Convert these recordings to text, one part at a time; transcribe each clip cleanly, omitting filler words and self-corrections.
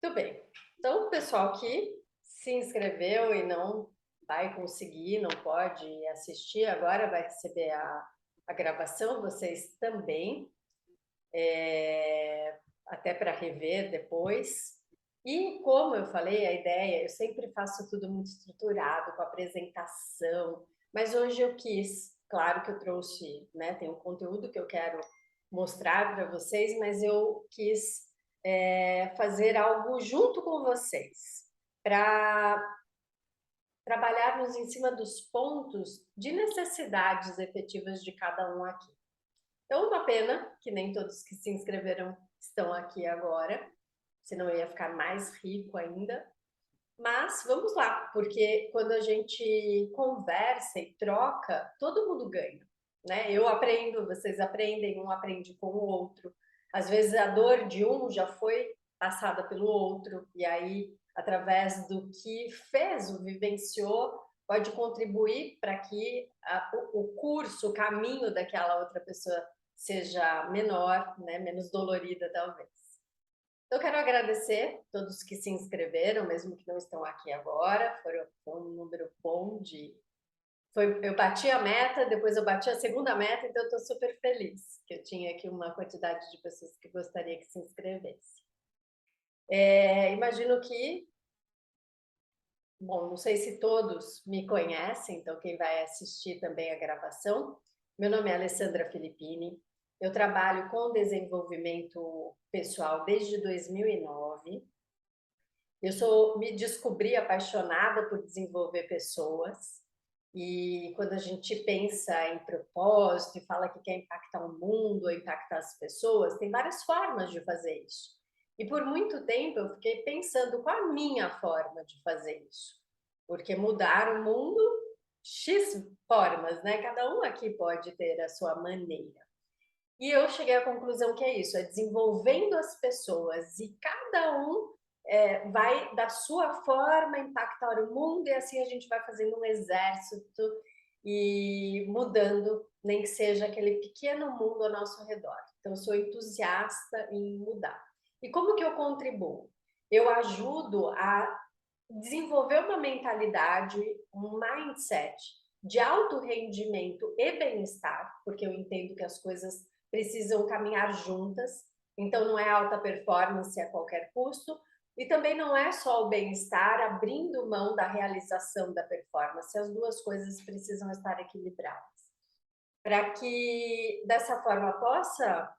Muito bem. Então, o pessoal que se inscreveu e não vai conseguir, não pode assistir, agora vai receber a gravação, vocês também, até para rever depois. E como eu falei, a ideia, eu sempre faço tudo muito estruturado, com apresentação, mas hoje eu quis, claro que eu trouxe, né, tem um conteúdo que eu quero mostrar para vocês, mas eu quis fazer algo junto com vocês, para trabalharmos em cima dos pontos de necessidades efetivas de cada um aqui. Então, uma pena que nem todos que se inscreveram estão aqui agora, senão eu ia ficar mais rico ainda. Mas vamos lá, porque quando a gente conversa e troca, todo mundo ganha, né? Eu aprendo, vocês aprendem, um aprende com o outro. Às vezes a dor de um já foi passada pelo outro, e aí, através do que fez, o vivenciou, pode contribuir para que o curso, o caminho daquela outra pessoa seja menor, né? Menos dolorida, talvez. Eu quero agradecer todos que se inscreveram, mesmo que não estão aqui agora, foi um número bom eu bati a meta, depois eu bati a segunda meta, então eu estou super feliz, que eu tinha aqui uma quantidade de pessoas que gostaria que se inscrevesse. Imagino que, bom, não sei se todos me conhecem, então quem vai assistir também a gravação, meu nome é Alessandra Filippini, eu trabalho com desenvolvimento pessoal desde 2009. Me descobri apaixonada por desenvolver pessoas, e quando a gente pensa em propósito e fala que quer impactar o mundo ou impactar as pessoas, tem várias formas de fazer isso. E por muito tempo eu fiquei pensando qual a minha forma de fazer isso. Porque mudar o mundo, X formas, né? Cada um aqui pode ter a sua maneira. E eu cheguei à conclusão que é isso, é desenvolvendo as pessoas e cada um vai da sua forma impactar o mundo, e assim a gente vai fazendo um exército e mudando, nem que seja aquele pequeno mundo ao nosso redor. Então, eu sou entusiasta em mudar. E como que eu contribuo? Eu ajudo a desenvolver uma mentalidade, um mindset de alto rendimento e bem-estar, porque eu entendo que as coisas precisam caminhar juntas, então não é alta performance a qualquer custo, e também não é só o bem-estar abrindo mão da realização da performance, as duas coisas precisam estar equilibradas. Para que dessa forma possa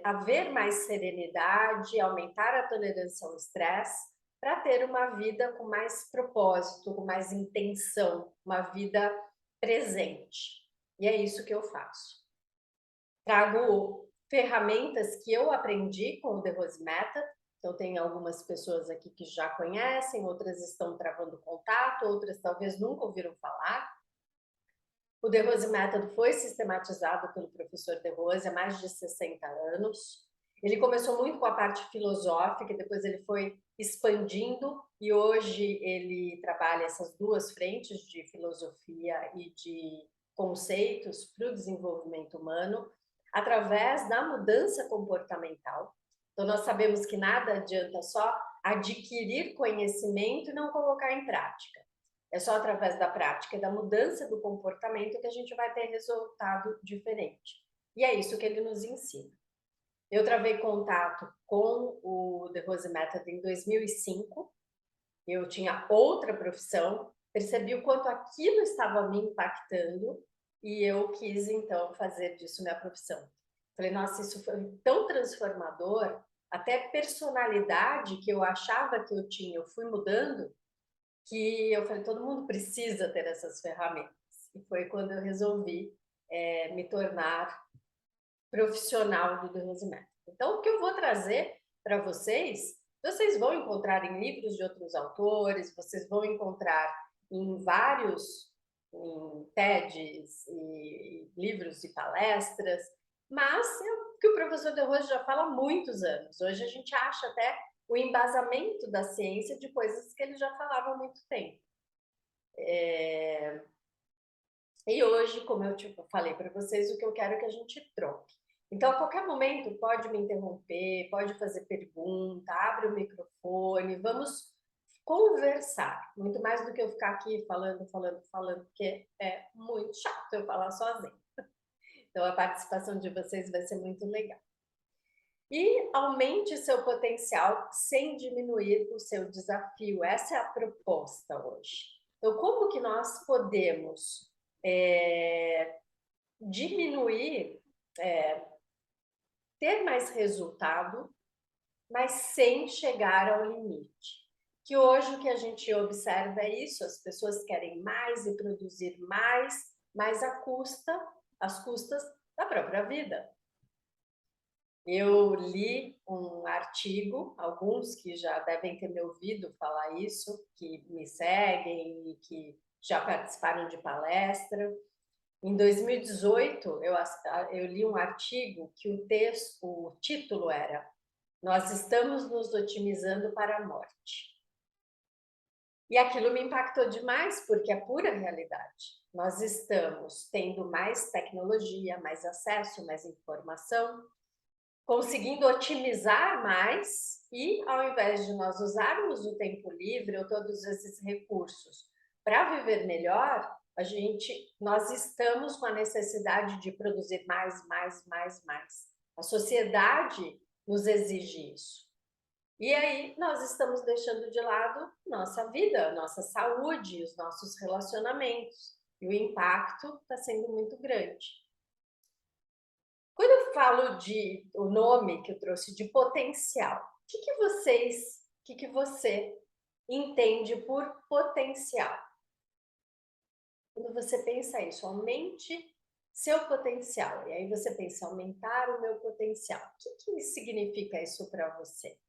haver mais serenidade, aumentar a tolerância ao estresse, para ter uma vida com mais propósito, com mais intenção, uma vida presente. E é isso que eu faço. Trago ferramentas que eu aprendi com o The Rose Method. Então, tem algumas pessoas aqui que já conhecem, outras estão travando contato, outras talvez nunca ouviram falar. O The Rose Method foi sistematizado pelo professor The Rose há mais de 60 anos. Ele começou muito com a parte filosófica, depois ele foi expandindo, e hoje ele trabalha essas duas frentes de filosofia e de conceitos para o desenvolvimento humano, através da mudança comportamental. Então, nós sabemos que nada adianta só adquirir conhecimento e não colocar em prática. É só através da prática e da mudança do comportamento que a gente vai ter resultado diferente. E é isso que ele nos ensina. Eu travei contato com o The Rose Method em 2005. Eu tinha outra profissão, percebi o quanto aquilo estava me impactando e eu quis, então, fazer disso minha profissão. Falei, nossa, isso foi tão transformador, até personalidade que eu achava que eu tinha, eu fui mudando, que eu falei, todo mundo precisa ter essas ferramentas. E foi quando eu resolvi me tornar profissional do The Rose Method. Então, o que eu vou trazer para vocês, vocês vão encontrar em livros de outros autores, vocês vão encontrar em vários em TEDs e livros e palestras, mas é o que o professor De Rose já fala há muitos anos. Hoje a gente acha até o embasamento da ciência de coisas que ele já falava há muito tempo. E hoje, como eu falei para vocês, o que eu quero é que a gente troque. Então, a qualquer momento, pode me interromper, pode fazer pergunta, abre o microfone, vamos conversar. Muito mais do que eu ficar aqui falando, porque é muito chato eu falar sozinha. Então, a participação de vocês vai ser muito legal. E aumente seu potencial sem diminuir o seu desafio. Essa é a proposta hoje. Então, como que nós podemos diminuir, ter mais resultado, mas sem chegar ao limite? Que hoje o que a gente observa é isso, as pessoas querem mais e produzir mais, mas às custas da própria vida. Eu li um artigo, alguns que já devem ter me ouvido falar isso, que me seguem e que já participaram de palestra. Em 2018, eu li um artigo que o título era "Nós estamos nos otimizando para a morte". E aquilo me impactou demais, porque é pura realidade. Nós estamos tendo mais tecnologia, mais acesso, mais informação, conseguindo otimizar mais e, ao invés de nós usarmos o tempo livre ou todos esses recursos para viver melhor, nós estamos com a necessidade de produzir mais, mais, mais, mais. A sociedade nos exige isso. E aí nós estamos deixando de lado nossa vida, nossa saúde, os nossos relacionamentos. E o impacto está sendo muito grande. Quando eu falo o nome que eu trouxe de potencial, o que você entende por potencial? Quando você pensa isso, aumente seu potencial. E aí você pensa, aumentar o meu potencial. O que significa isso para você?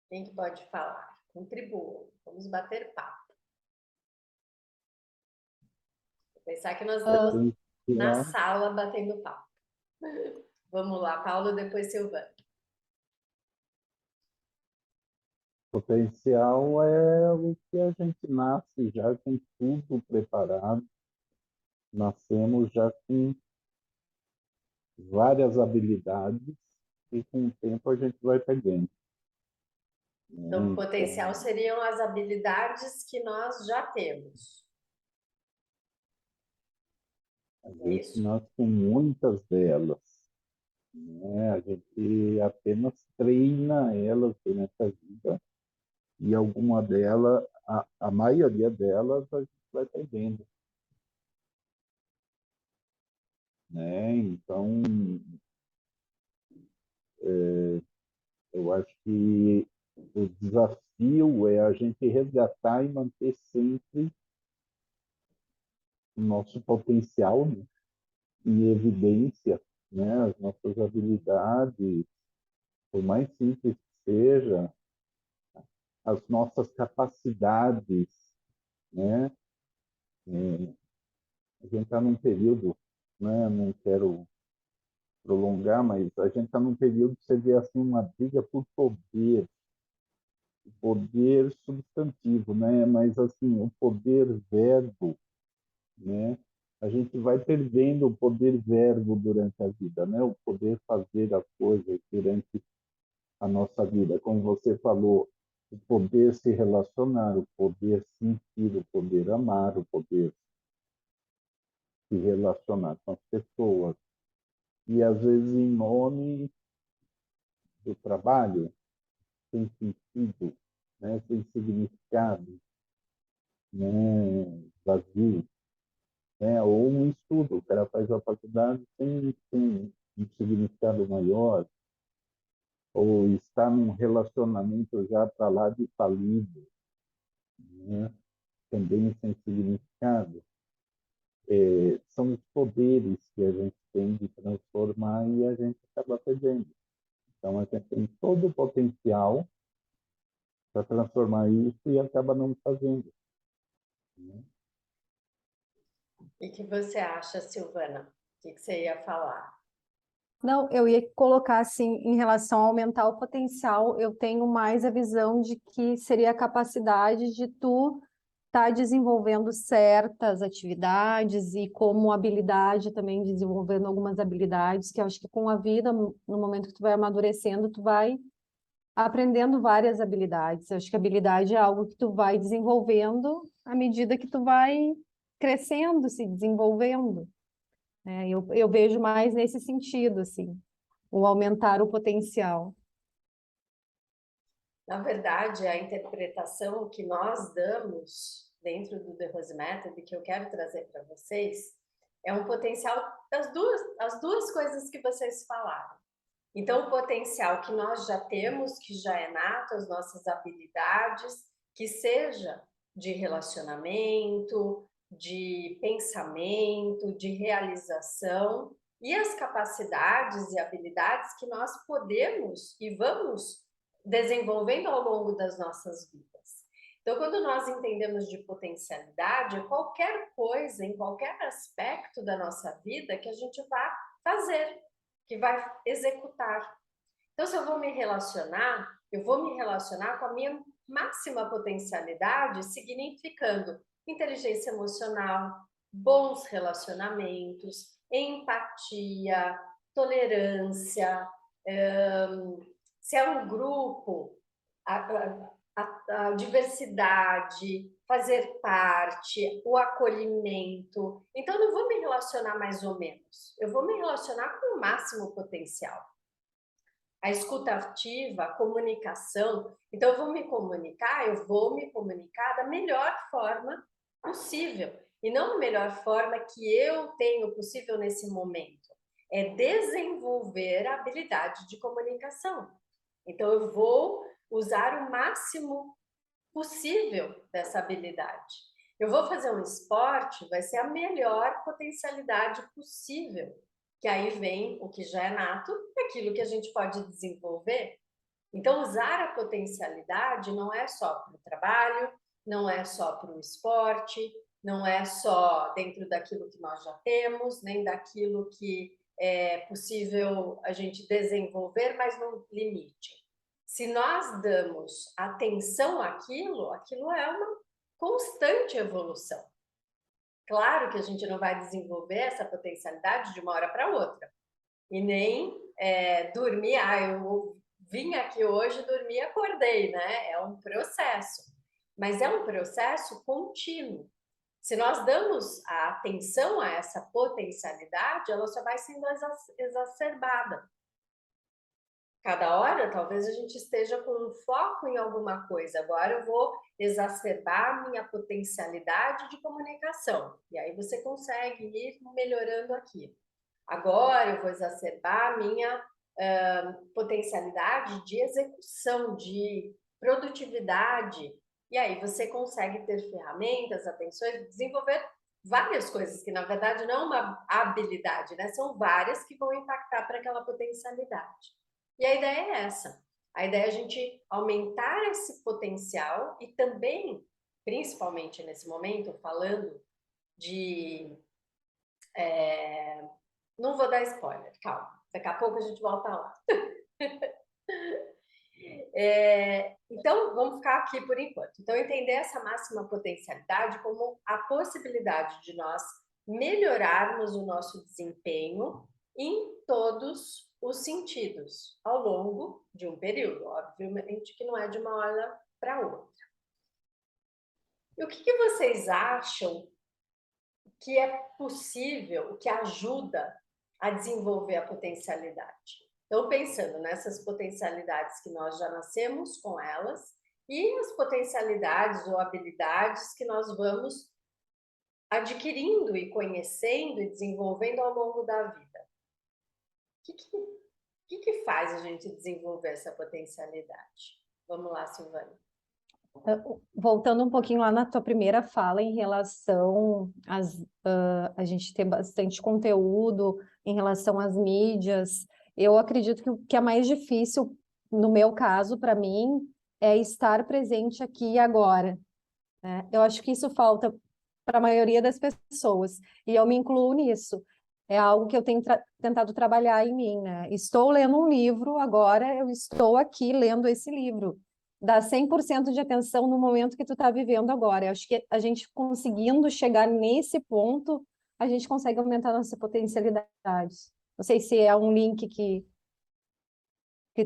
Quem que pode falar? Contribua. Vamos bater papo. Vou pensar que nós estamos na sala batendo papo. Vamos lá, Paulo, depois Silvana. Potencial é o que a gente nasce já com tudo preparado, nascemos já com várias habilidades e com o tempo a gente vai pegando. Então, potencial seriam as habilidades que nós já temos. Às vezes nós com muitas delas, né? A gente apenas treina elas durante a vida e alguma delas, a maioria delas, a gente vai perdendo. Né? Então, eu acho que o desafio é a gente resgatar e manter sempre o nosso potencial, né, em evidência, né, as nossas habilidades, por mais simples que seja, as nossas capacidades, né? A gente está num período, né, não quero prolongar, mas a gente está num período que você vê assim uma briga por poder substantivo, né? Mas assim o poder verbo, né? A gente vai perdendo o poder verbo durante a vida, né? O poder fazer as coisas durante a nossa vida, como você falou, o poder se relacionar, o poder sentir, o poder amar, o poder se relacionar com as pessoas. E às vezes em nome do trabalho, sem sentido, né? Sem significado, né? Vazio. Né? Ou um estudo, o cara faz a faculdade sem um significado maior, ou está num relacionamento já para lá de falido, né? Também sem significado. São os poderes que a gente tem de transformar e a gente acaba perdendo. Então, a gente tem todo o potencial para transformar isso e acaba não fazendo. Né? E o que você acha, Silvana? O que você ia falar? Não, eu ia colocar assim, em relação a aumentar o potencial, eu tenho mais a visão de que seria a capacidade de tu está desenvolvendo certas atividades e como habilidade também desenvolvendo algumas habilidades, que eu acho que com a vida, no momento que tu vai amadurecendo, tu vai aprendendo várias habilidades. Eu acho que habilidade é algo que tu vai desenvolvendo à medida que tu vai crescendo, se desenvolvendo. Eu vejo mais nesse sentido, assim, o aumentar o potencial. Na verdade, a interpretação que nós damos dentro do The Rose Method, que eu quero trazer para vocês, é um potencial as duas coisas que vocês falaram. Então, o potencial que nós já temos, que já é nato, as nossas habilidades, que seja de relacionamento, de pensamento, de realização, e as capacidades e habilidades que nós podemos e vamos desenvolvendo ao longo das nossas vidas. Então, quando nós entendemos de potencialidade, é qualquer coisa, em qualquer aspecto da nossa vida que a gente vai fazer, que vai executar. Então, se eu vou me relacionar, eu vou me relacionar com a minha máxima potencialidade, significando inteligência emocional, bons relacionamentos, empatia, tolerância, se é um grupo, a diversidade, fazer parte, o acolhimento. Então, eu não vou me relacionar mais ou menos, eu vou me relacionar com o máximo potencial. A escuta ativa, a comunicação. Então, eu vou me comunicar da melhor forma possível. E não a melhor forma que eu tenho possível nesse momento. É desenvolver a habilidade de comunicação. Então, eu vou usar o máximo possível dessa habilidade. Eu vou fazer um esporte, vai ser a melhor potencialidade possível. Que aí vem o que já é nato, aquilo que a gente pode desenvolver. Então, usar a potencialidade não é só para o trabalho, não é só para o esporte, não é só dentro daquilo que nós já temos, nem daquilo que é possível a gente desenvolver, mas no limite. Se nós damos atenção àquilo, aquilo é uma constante evolução. Claro que a gente não vai desenvolver essa potencialidade de uma hora para outra. E nem dormir, eu vim aqui hoje, dormi e acordei, né? É um processo. Mas é um processo contínuo. Se nós damos a atenção a essa potencialidade, ela só vai sendo exacerbada. Cada hora, talvez a gente esteja com um foco em alguma coisa. Agora eu vou exacerbar a minha potencialidade de comunicação. E aí você consegue ir melhorando aqui. Agora eu vou exacerbar a minha potencialidade de execução, de produtividade. E aí você consegue ter ferramentas, atenções, desenvolver várias coisas, que na verdade não é uma habilidade, né? São várias que vão impactar para aquela potencialidade. E a ideia é essa. A ideia é a gente aumentar esse potencial e também, principalmente nesse momento, falando de... Não vou dar spoiler, calma. Daqui a pouco a gente volta lá. Então, vamos ficar aqui por enquanto. Então, entender essa máxima potencialidade como a possibilidade de nós melhorarmos o nosso desempenho em todos os sentidos, ao longo de um período. Obviamente que não é de uma hora para outra. E o que vocês acham que é possível, que ajuda a desenvolver a potencialidade? Então, pensando nessas potencialidades que nós já nascemos com elas e as potencialidades ou habilidades que nós vamos adquirindo e conhecendo e desenvolvendo ao longo da vida. O que faz a gente desenvolver essa potencialidade? Vamos lá, Silvana. Voltando um pouquinho lá na tua primeira fala em relação a gente ter bastante conteúdo em relação às mídias, eu acredito que o que é mais difícil, no meu caso, para mim, é estar presente aqui e agora, né? Eu acho que isso falta para a maioria das pessoas, e eu me incluo nisso. É algo que eu tenho tentado trabalhar em mim, né? Estou lendo um livro, agora eu estou aqui lendo esse livro. dar 100% de atenção no momento que tu tá vivendo agora. Eu acho que a gente conseguindo chegar nesse ponto, a gente consegue aumentar a nossa potencialidade. Não sei se é um link que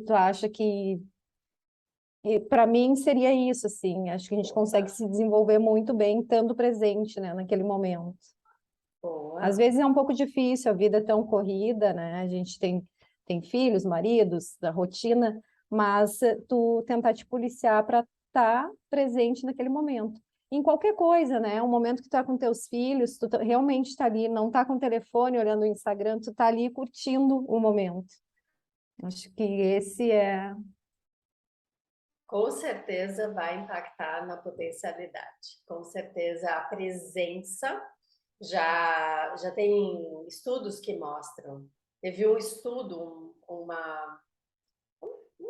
tu acha que... Para mim seria isso, assim. Acho que a gente consegue se desenvolver muito bem estando presente, né, naquele momento. Às Boa. vezes é um pouco difícil, a vida é tão corrida, né? A gente tem filhos, maridos, da rotina, mas tu tentar te policiar para estar presente naquele momento. Em qualquer coisa, né? Um momento que tu tá com teus filhos, realmente tá ali, não tá com o telefone olhando o Instagram, tu tá ali curtindo o momento. Acho que esse é... Com certeza vai impactar na potencialidade. Com certeza a presença já tem estudos que mostram. Teve um estudo, um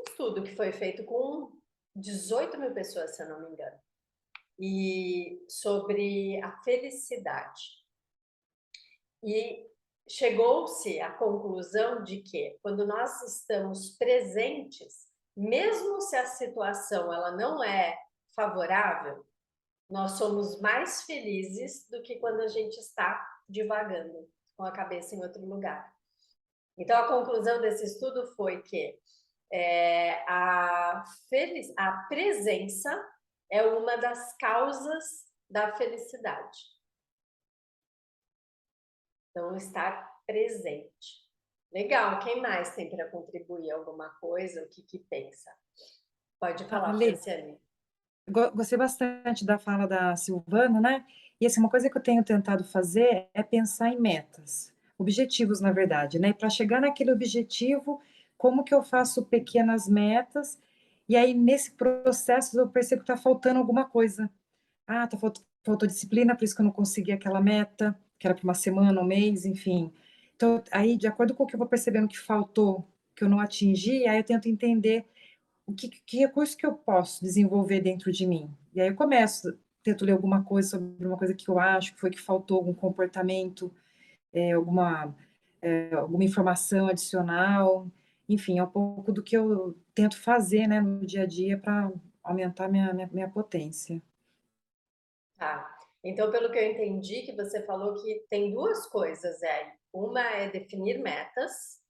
estudo que foi feito com 18 mil pessoas, se eu não me engano, e sobre a felicidade. E chegou-se à conclusão de que, quando nós estamos presentes, mesmo se a situação ela não é favorável, nós somos mais felizes do que quando a gente está divagando com a cabeça em outro lugar. Então, a conclusão desse estudo foi que a presença é uma das causas da felicidade. Então, estar presente. Legal, quem mais tem para contribuir alguma coisa? O que pensa? Pode falar, Lê, Franciane. gostei bastante da fala da Silvana, né? E assim, uma coisa que eu tenho tentado fazer é pensar em metas, objetivos, na verdade, né? Para chegar naquele objetivo, como que eu faço pequenas metas? E aí, nesse processo, eu percebo que está faltando alguma coisa. Ah, faltou disciplina, por isso que eu não consegui aquela meta, que era para uma semana, um mês, enfim. Então, aí, de acordo com o que eu vou percebendo que faltou, que eu não atingi, aí eu tento entender que recurso que eu posso desenvolver dentro de mim. E aí eu começo, tento ler alguma coisa sobre uma coisa que eu acho que foi que faltou, algum comportamento, alguma, alguma informação adicional, enfim, é um pouco do que eu tento fazer, né, no dia a dia para aumentar minha potência. Tá. Então, pelo que eu entendi, que você falou que tem duas coisas aí. Uma é definir metas,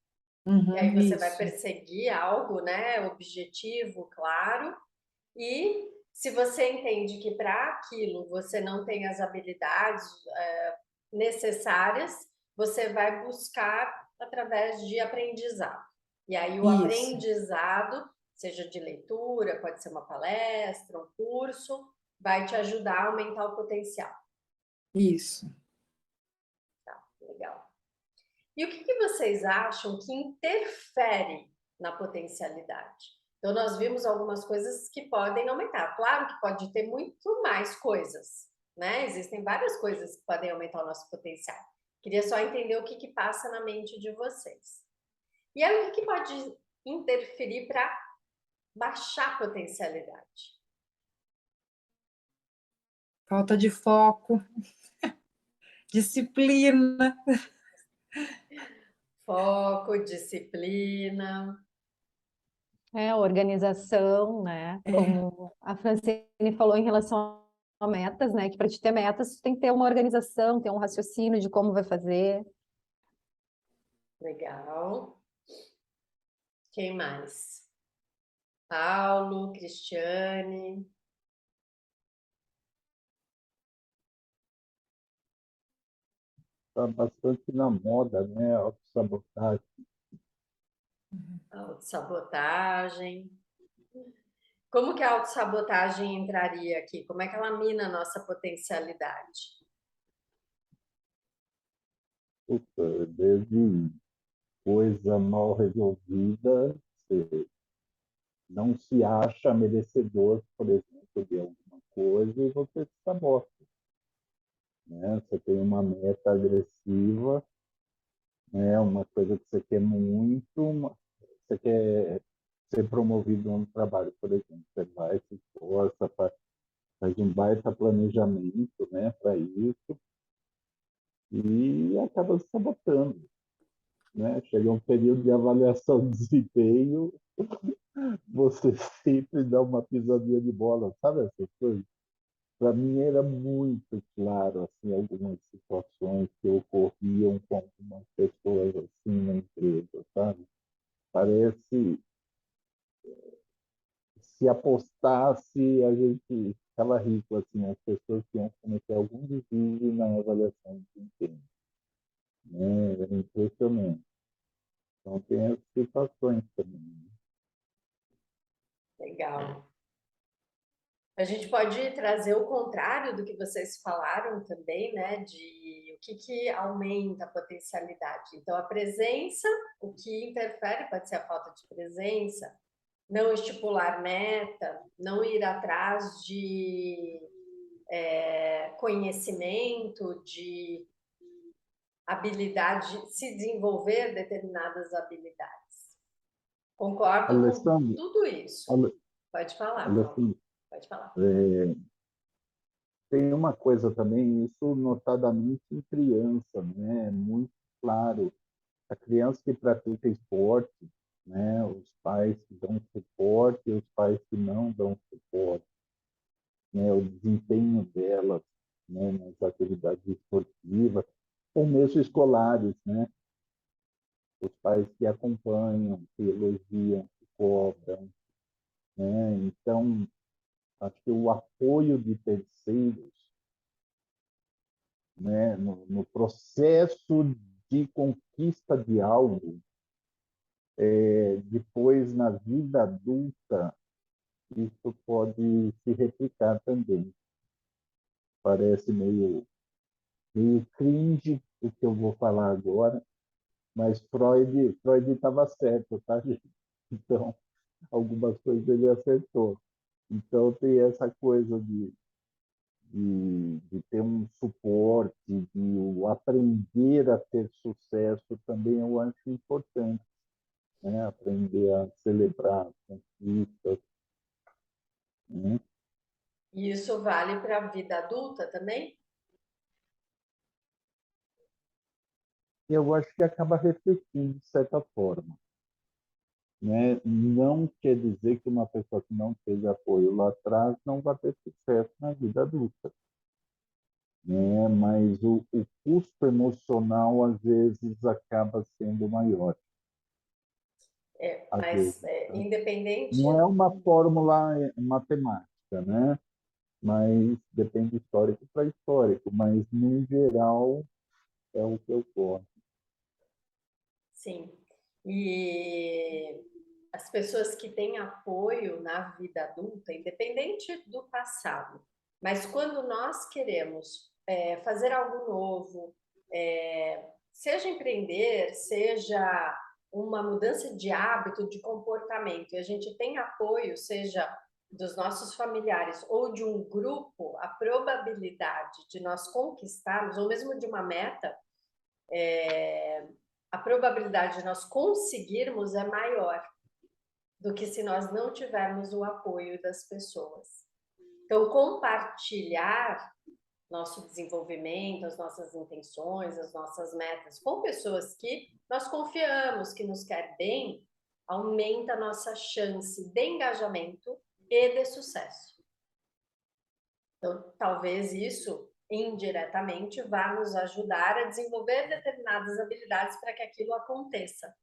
e aí Uhum, você vai isso, perseguir algo, né? Objetivo, claro. E se você entende que para aquilo você não tem as habilidades necessárias, você vai buscar através de aprendizado. E aí o isso, aprendizado, seja de leitura, pode ser uma palestra, um curso, vai te ajudar a aumentar o potencial. isso. Tá, legal. E o que vocês acham que interfere na potencialidade? Então, nós vimos algumas coisas que podem aumentar. Claro que pode ter muito mais coisas, né? Existem várias coisas que podem aumentar o nosso potencial. Queria só entender o que passa na mente de vocês. E aí, o que pode interferir para baixar a potencialidade? Falta de foco, disciplina. Foco, disciplina. Organização, né? Como a Francine falou em relação a metas, né? Que para te ter metas, tu tem que ter uma organização, ter um raciocínio de como vai fazer. Legal. Quem mais? Paulo, Cristiane. Está bastante na moda, né? Autossabotagem. Autossabotagem. Como que a autossabotagem entraria aqui? Como é que ela mina a nossa potencialidade? Puta, desde coisa mal resolvida, você não se acha merecedor, por exemplo, de alguma coisa e você se sabota, né? Você tem uma meta agressiva, né? Uma coisa que você quer muito, você quer ser promovido no trabalho, por exemplo. Você vai, se esforça, faz um baita planejamento, né, para isso e acaba se sabotando, né? Chega um período de avaliação de desempenho, você sempre dá uma pisadinha de bola, sabe essas coisas? Para mim era muito claro, assim, algumas situações que ocorriam com algumas pessoas assim na empresa, sabe? Parece se apostasse, a gente ficava rico, assim, as pessoas que iam cometer algum desvio na avaliação de desempenho, né? Era impressionante. Então tem as situações também, né? Legal. A gente pode trazer o contrário do que vocês falaram também, né? De o que aumenta a potencialidade. Então, a presença, o que interfere pode ser a falta de presença, não estipular meta, não ir atrás de conhecimento, de habilidade, se desenvolver determinadas habilidades. Concordo com Alessandro, tudo isso. Ale- Pode falar, Paulo. Alessandro, Pode falar. tem uma coisa também, isso notadamente em criança, né? Muito claro. A criança que pratica esporte, né? Os pais que dão suporte e os pais que não dão suporte, né? O desempenho delas, né? Nas atividades esportivas, ou mesmo escolares, né? Os pais que acompanham, que elogiam, que cobram, né? Então, acho que o apoio de terceiros, né? No processo de conquista de algo, depois na vida adulta, isso pode se replicar também. Parece meio cringe o que eu vou falar agora, mas Freud estava certo, tá, gente? Então, algumas coisas ele acertou. Então, tem essa coisa de ter um suporte, de o aprender a ter sucesso também eu acho importante, né? Aprender a celebrar conquistas, né? E isso vale para a vida adulta também? E eu acho que acaba refletindo de certa forma, né? Não quer dizer que uma pessoa que não teve apoio lá atrás não vai ter sucesso na vida adulta, né? Mas o custo emocional às vezes acaba sendo maior, às Mas vezes, tá? independente, Não é uma fórmula matemática, né? Mas depende histórico para histórico, mas no geral é o que eu gosto. sim. E as pessoas que têm apoio na vida adulta, independente do passado, mas quando nós queremos fazer algo novo, seja empreender, seja uma mudança de hábito, de comportamento, e a gente tem apoio, seja dos nossos familiares ou de um grupo, a probabilidade de nós conquistarmos, ou mesmo de uma meta, a probabilidade de nós conseguirmos é maior do que se nós não tivermos o apoio das pessoas. Então, compartilhar nosso desenvolvimento, as nossas intenções, as nossas metas com pessoas que nós confiamos, que nos quer bem, aumenta a nossa chance de engajamento e de sucesso. Então, talvez isso indiretamente vá nos ajudar a desenvolver determinadas habilidades para que aquilo aconteça.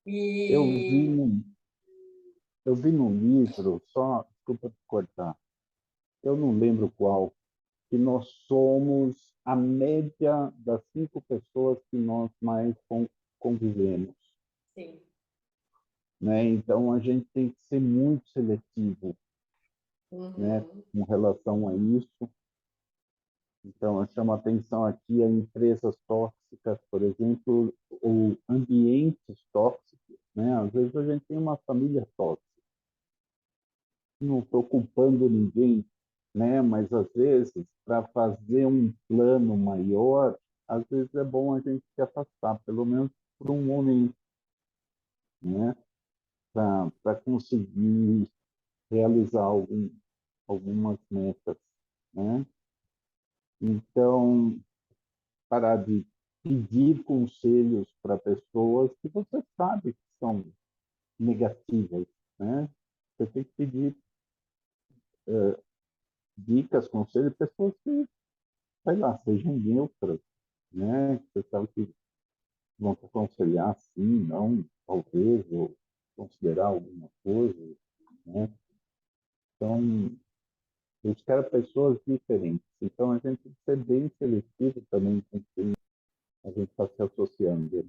Eu vi, E eu vi num livro, só, desculpa te cortar, eu não lembro qual, que nós somos a média das 5 pessoas que nós mais convivemos, sim, né? Então a gente tem que ser muito seletivo, né, com relação a isso. Então eu chamo a atenção aqui a empresas tóxicas, por exemplo, ou ambientes tóxicos, né? Às vezes a gente tem uma família tóxica. Não estou culpando ninguém, né? Mas às vezes, para fazer um plano maior, às vezes é bom a gente se afastar, pelo menos por um momento, né? Para conseguir realizar algumas metas, né? Então, parar de pedir conselhos para pessoas que você sabe que são negativas, né? Você tem que pedir dicas, conselhos, pessoas que, sei lá, sejam neutras, né? Você sabe que vão te aconselhar sim, não, talvez, ou considerar alguma coisa, né? Então, eu quero pessoas diferentes. Então, a gente tem que ser bem seletivo também com quem a gente está se associando.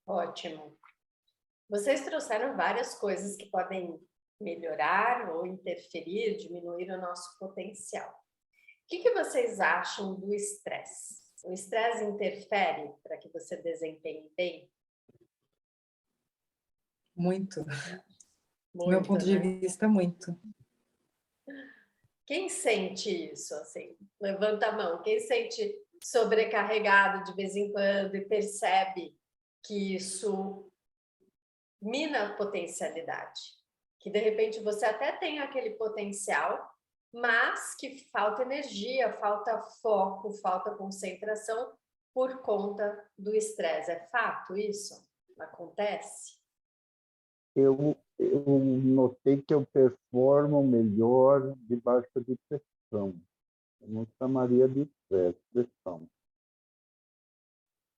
Ótimo. Vocês trouxeram várias coisas que podem melhorar ou interferir, diminuir o nosso potencial. O que vocês acham do estresse? O estresse interfere para que você desempenhe bem? Muito. Do meu Muito, ponto de né? vista, muito. Quem sente isso, assim? Levanta a mão. Quem sente sobrecarregado de vez em quando e percebe que isso mina a potencialidade? Que, de repente, você até tem aquele potencial, mas que falta energia, falta foco, falta concentração por conta do estresse. É fato isso? Acontece? Eu notei que eu performo melhor debaixo de pressão. Eu não chamaria de estresse, pressão.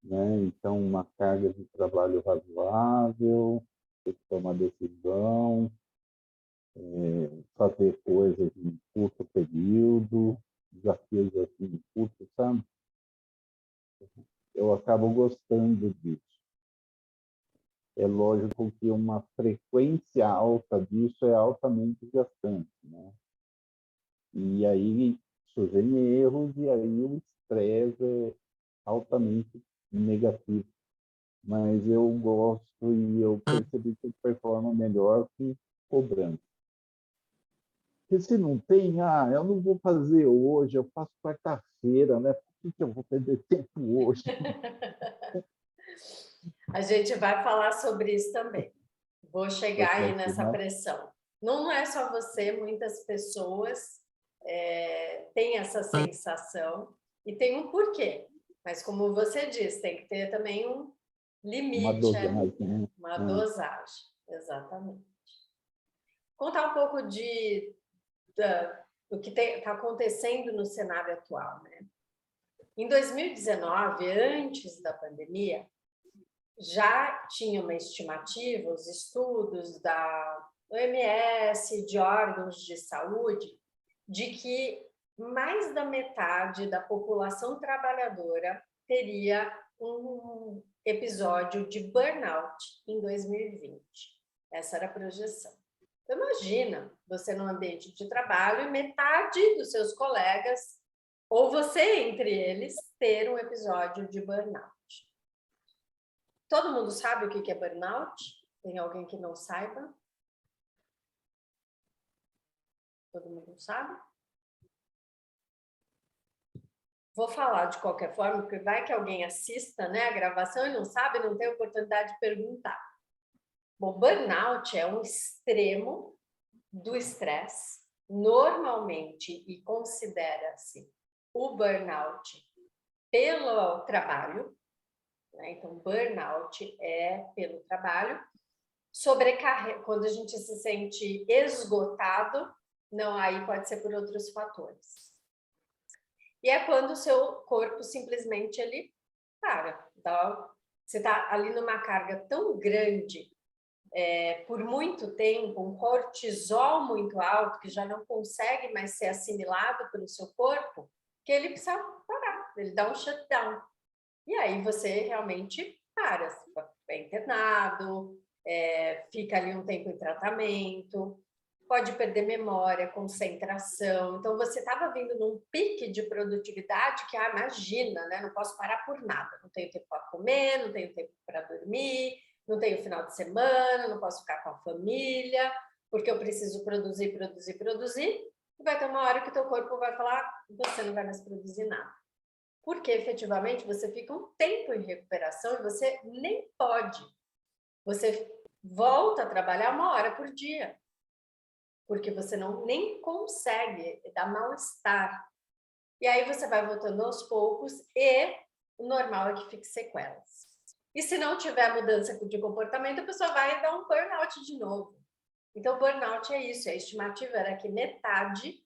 Né? Então, uma carga de trabalho razoável, ter que tomar decisão, fazer coisas em curto período, desafios assim em curto, sabe? Eu acabo gostando disso. É lógico que uma frequência alta disso é altamente desgastante, né? E aí surgem erros e aí o estresse é altamente negativo. Mas eu gosto e eu percebi que eu performo melhor que cobrando. Porque se não tem, eu não vou fazer hoje, eu faço quarta-feira, né? Por que eu vou perder tempo hoje? A gente vai falar sobre isso também. Vou chegar aí nessa pressão. Não é só você, muitas pessoas têm essa sensação e tem um porquê. Mas como você disse, tem que ter também um Uma limite ali, dosagem, né? uma dosagem, exatamente. Contar um pouco do que está acontecendo no cenário atual, né? Em 2019, antes da pandemia, já tinha uma estimativa, os estudos da OMS, de órgãos de saúde, de que mais da metade da população trabalhadora teria um episódio de burnout em 2020. Essa era a projeção. Então, imagina você num ambiente de trabalho e metade dos seus colegas, ou você entre eles, ter um episódio de burnout. Todo mundo sabe o que é burnout? Tem alguém que não saiba? Todo mundo sabe? Vou falar de qualquer forma, porque vai que alguém assista, né, a gravação e não sabe, não tem oportunidade de perguntar. Bom, burnout é um extremo do estresse, normalmente, e considera-se o burnout pelo trabalho, né? Então, burnout é pelo trabalho. Quando a gente se sente esgotado, não, aí pode ser por outros fatores. E é quando o seu corpo simplesmente ele para. Então, você está ali numa carga tão grande, por muito tempo, um cortisol muito alto, que já não consegue mais ser assimilado pelo seu corpo, que ele precisa parar, ele dá um shutdown. E aí você realmente para, você é internado, fica ali um tempo em tratamento, pode perder memória, concentração. Então, você estava vindo num pique de produtividade que, imagina, né? Não posso parar por nada. Não tenho tempo para comer, não tenho tempo para dormir, não tenho final de semana, não posso ficar com a família, porque eu preciso produzir, produzir, produzir. E vai ter uma hora que o teu corpo vai falar, você não vai mais produzir nada. Porque, efetivamente, você fica um tempo em recuperação e você nem pode. Você volta a trabalhar 1 hora por dia, porque você nem consegue, dá mal-estar. E aí você vai voltando aos poucos e o normal é que fique sequelas. E se não tiver mudança de comportamento, a pessoa vai dar um burnout de novo. Então, burnout é isso, a estimativa era que metade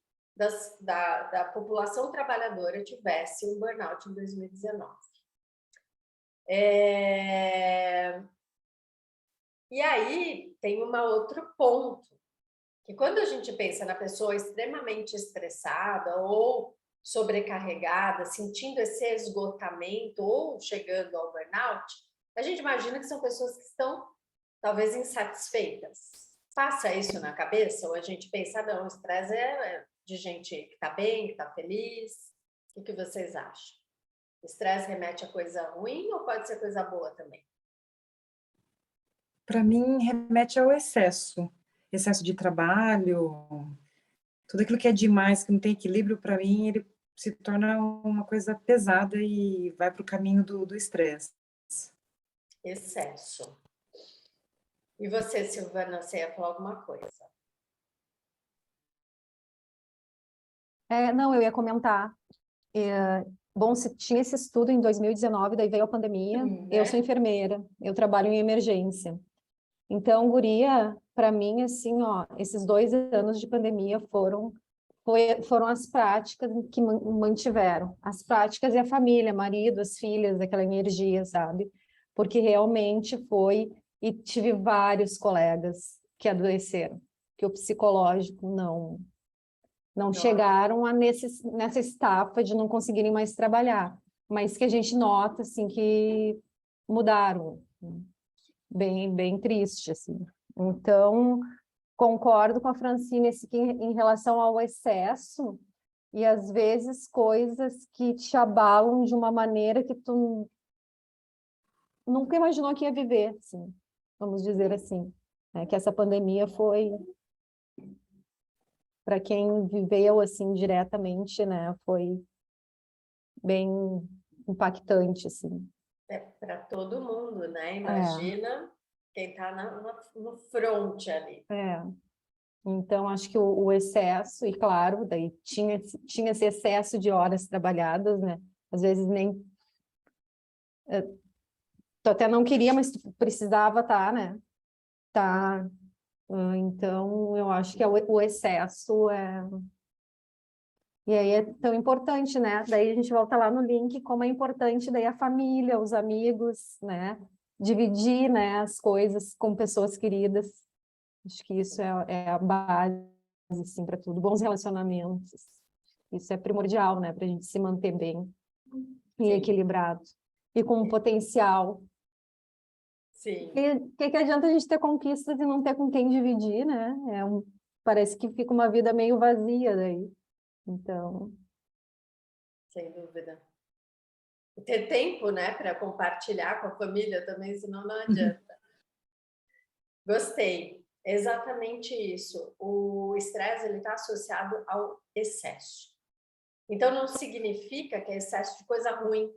da população trabalhadora tivesse um burnout em 2019. E aí tem um outro ponto, que quando a gente pensa na pessoa extremamente estressada ou sobrecarregada, sentindo esse esgotamento ou chegando ao burnout, a gente imagina que são pessoas que estão talvez insatisfeitas. Passa isso na cabeça? Ou a gente pensa, não, o estresse é de gente que está bem, que está feliz? O que vocês acham? O estresse remete a coisa ruim ou pode ser coisa boa também? Para mim, remete ao excesso. Excesso de trabalho, tudo aquilo que é demais, que não tem equilíbrio, para mim, ele se torna uma coisa pesada e vai para o caminho do estresse. Excesso. E você, Silvana, você ia falar alguma coisa? Não, eu ia comentar. Bom, se tinha esse estudo em 2019, daí veio a pandemia. Eu sou enfermeira, eu trabalho em emergência. Então, guria, para mim, assim, ó, esses 2 anos de pandemia foram as práticas que mantiveram. As práticas e a família, marido, as filhas, aquela energia, sabe? Porque realmente foi... E tive vários colegas que adoeceram, que o psicológico não chegaram nessa estafa de não conseguirem mais trabalhar, mas que a gente nota, assim, que mudaram. Bem, bem triste, assim. Então, concordo com a Francine em relação ao excesso e, às vezes, coisas que te abalam de uma maneira que tu nunca imaginou que ia viver, assim, vamos dizer assim. Que essa pandemia foi, para quem viveu, assim, diretamente, né, foi bem impactante, assim. Para todo mundo, né? Imagina quem está no front ali. Então, acho que o excesso, e claro, daí tinha esse excesso de horas trabalhadas, né? Às vezes nem... Tu até não queria, mas tu precisava estar, né? Tá. Então, eu acho que o excesso é... E aí é tão importante, né? Daí a gente volta lá no link, como é importante daí a família, os amigos, né? Dividir, né, as coisas com pessoas queridas. Acho que isso é a base, assim, para tudo. Bons relacionamentos. Isso é primordial, né? Para a gente se manter bem e equilibrado. E com um potencial. Sim. Que adianta a gente ter conquistas e não ter com quem dividir, né? Parece que fica uma vida meio vazia daí. Então... Sem dúvida. E ter tempo, né, para compartilhar com a família também, senão não adianta. Gostei. Exatamente isso. O estresse ele está associado ao excesso. Então não significa que é excesso de coisa ruim.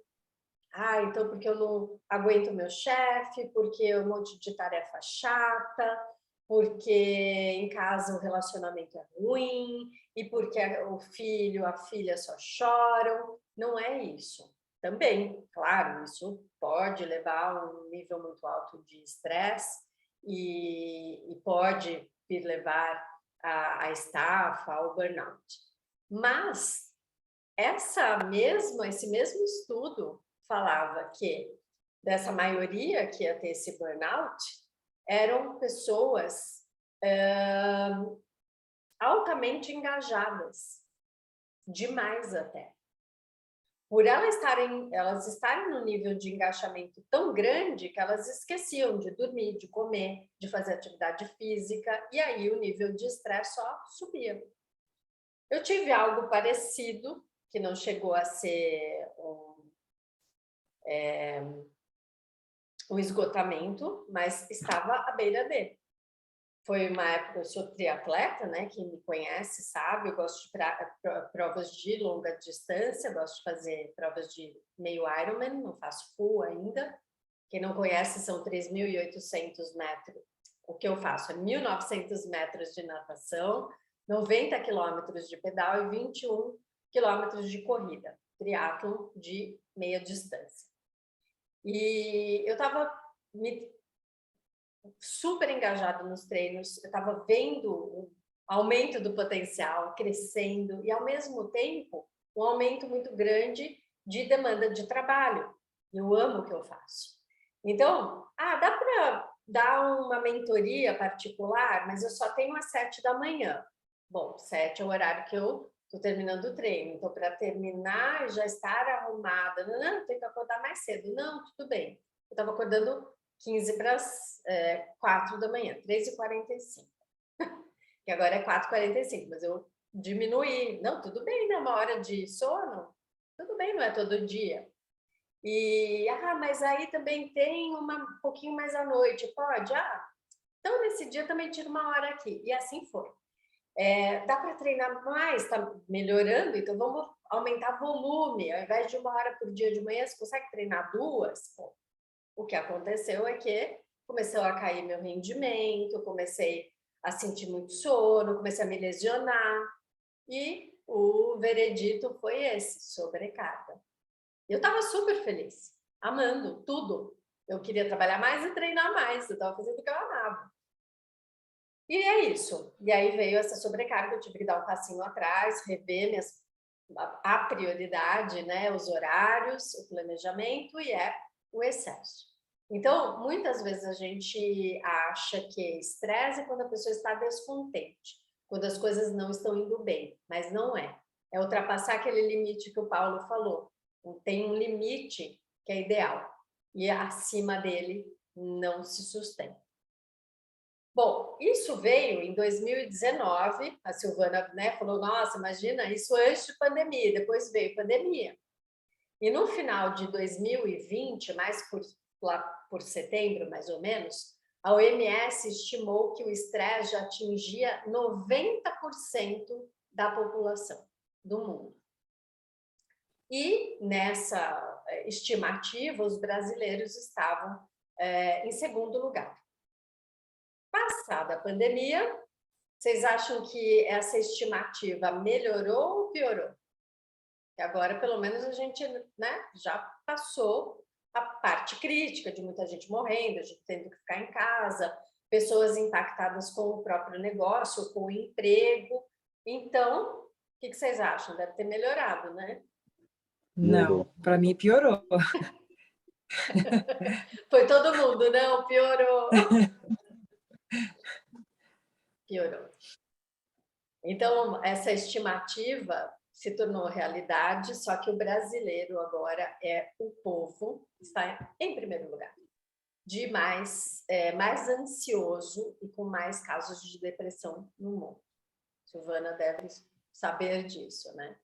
Então porque eu não aguento meu chefe, porque um monte de tarefa chata, porque em casa o relacionamento é ruim e porque o filho, a filha só choram. Não é isso. Também, claro, isso pode levar a um nível muito alto de estresse e pode vir levar a estafa, ao burnout. Mas esse mesmo estudo falava que dessa maioria que ia ter esse burnout eram pessoas altamente engajadas, demais até. Por elas estarem no nível de engajamento tão grande que elas esqueciam de dormir, de comer, de fazer atividade física, e aí o nível de estresse só subia. Eu tive algo parecido, que não chegou a ser um esgotamento, mas estava à beira dele. Foi uma época, eu sou triatleta, né? Quem me conhece sabe, eu gosto de provas de longa distância, gosto de fazer provas de meio Ironman, não faço full ainda. Quem não conhece, são 3.800 metros. O que eu faço é 1.900 metros de natação, 90 quilômetros de pedal e 21 quilômetros de corrida, triatlon de meia distância. E eu estava super engajada nos treinos, eu estava vendo o aumento do potencial, crescendo, e ao mesmo tempo, um aumento muito grande de demanda de trabalho. Eu amo o que eu faço. Então, dá para dar uma mentoria particular, mas eu só tenho às 7 da manhã. Bom, 7 é o horário que eu estou terminando o treino, então para terminar e já estar arrumada, não, tem que acordar mais cedo. Não, tudo bem. Eu estava acordando 15 para as 4 da manhã, 3h45. Que agora é 4h45, mas eu diminuí. Não, tudo bem, né? Uma hora de sono, tudo bem, não é todo dia. E, mas aí também tem um pouquinho mais à noite, pode? Então nesse dia também tiro uma hora aqui. E assim foi. Dá para treinar mais, está melhorando, então vamos aumentar volume. Ao invés de 1 hora por dia de manhã, você consegue treinar 2? Bom, o que aconteceu é que começou a cair meu rendimento, comecei a sentir muito sono, comecei a me lesionar, e o veredito foi esse, sobrecarga. Eu estava super feliz, amando tudo. Eu queria trabalhar mais e treinar mais, eu estava fazendo o que eu amava. E é isso. E aí veio essa sobrecarga, eu tive que dar um passinho atrás, rever a prioridade, né, os horários, o planejamento, e o excesso. Então, muitas vezes a gente acha que estresse é quando a pessoa está descontente, quando as coisas não estão indo bem, mas não é. É ultrapassar aquele limite que o Paulo falou. Tem um limite que é ideal, e acima dele não se sustenta. Bom, isso veio em 2019, a Silvana, né, falou, nossa, imagina, isso antes de pandemia, depois veio pandemia. E no final de 2020, lá por setembro, mais ou menos, a OMS estimou que o estresse já atingia 90% da população do mundo. E nessa estimativa, os brasileiros estavam em segundo lugar. Passada a pandemia, vocês acham que essa estimativa melhorou ou piorou? Que agora, pelo menos, a gente, né, já passou a parte crítica de muita gente morrendo, a gente tendo que ficar em casa, pessoas impactadas com o próprio negócio, com o emprego. Então, o que vocês acham? Deve ter melhorado, né? Não, para mim piorou. Foi todo mundo, não, piorou. Piorou. Então, essa estimativa se tornou realidade, só que o brasileiro agora é o povo, está em primeiro lugar, de mais ansioso e com mais casos de depressão no mundo. Silvana deve saber disso, né?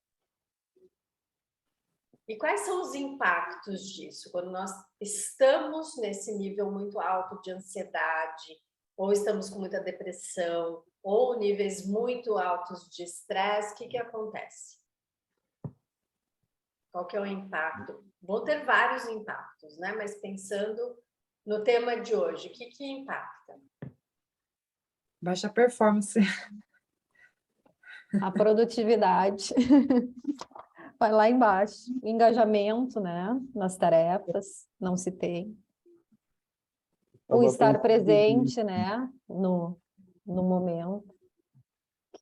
E quais são os impactos disso? Quando nós estamos nesse nível muito alto de ansiedade, ou estamos com muita depressão, ou níveis muito altos de estresse, o que acontece? Qual que é o impacto? Vão ter vários impactos, né? Mas pensando no tema de hoje, o que impacta? Baixa performance. A produtividade vai lá embaixo. Engajamento, né? Nas tarefas, não se tem. O estar presente, né? No momento.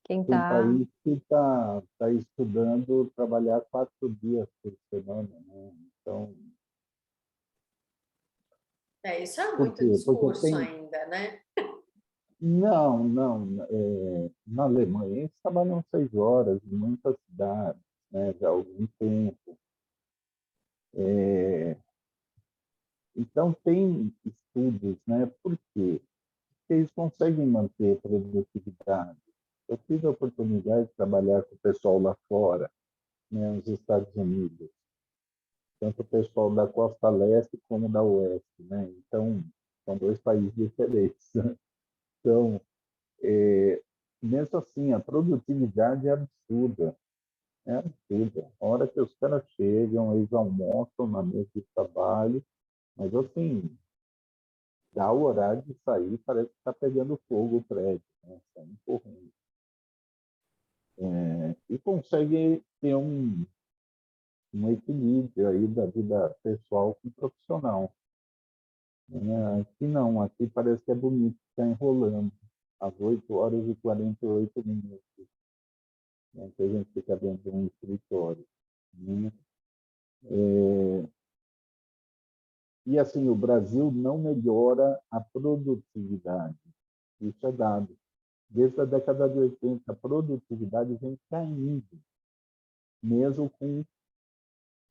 Quem Tem está... país que está estudando trabalhar 4 dias por semana, né? Então, Isso é por muito quê? Porque discurso ainda, né? Não, não. Na Alemanha, eles trabalham 6 horas em muitas cidades, né, já há algum tempo. Então, tem estudos, né? Por quê? Porque eles conseguem manter a produtividade. Eu tive a oportunidade de trabalhar com o pessoal lá fora, né, nos Estados Unidos, tanto o pessoal da costa leste como da oeste, né? Então, são 2 países diferentes. Então, mesmo assim, a produtividade é absurda. É absurda. A hora que os caras chegam, eles almoçam na mesa de trabalho, mas assim, dá o horário de sair, parece que está pegando fogo o prédio, né? Saindo correndo. E consegue ter um equilíbrio aí da vida pessoal com profissional. Né? Aqui não, aqui parece que é bonito ficar enrolando às 8h48, né, que a gente fica dentro de um escritório. Né? E assim, o Brasil não melhora a produtividade, isso é dado. Desde a década de 80, a produtividade vem caindo, mesmo com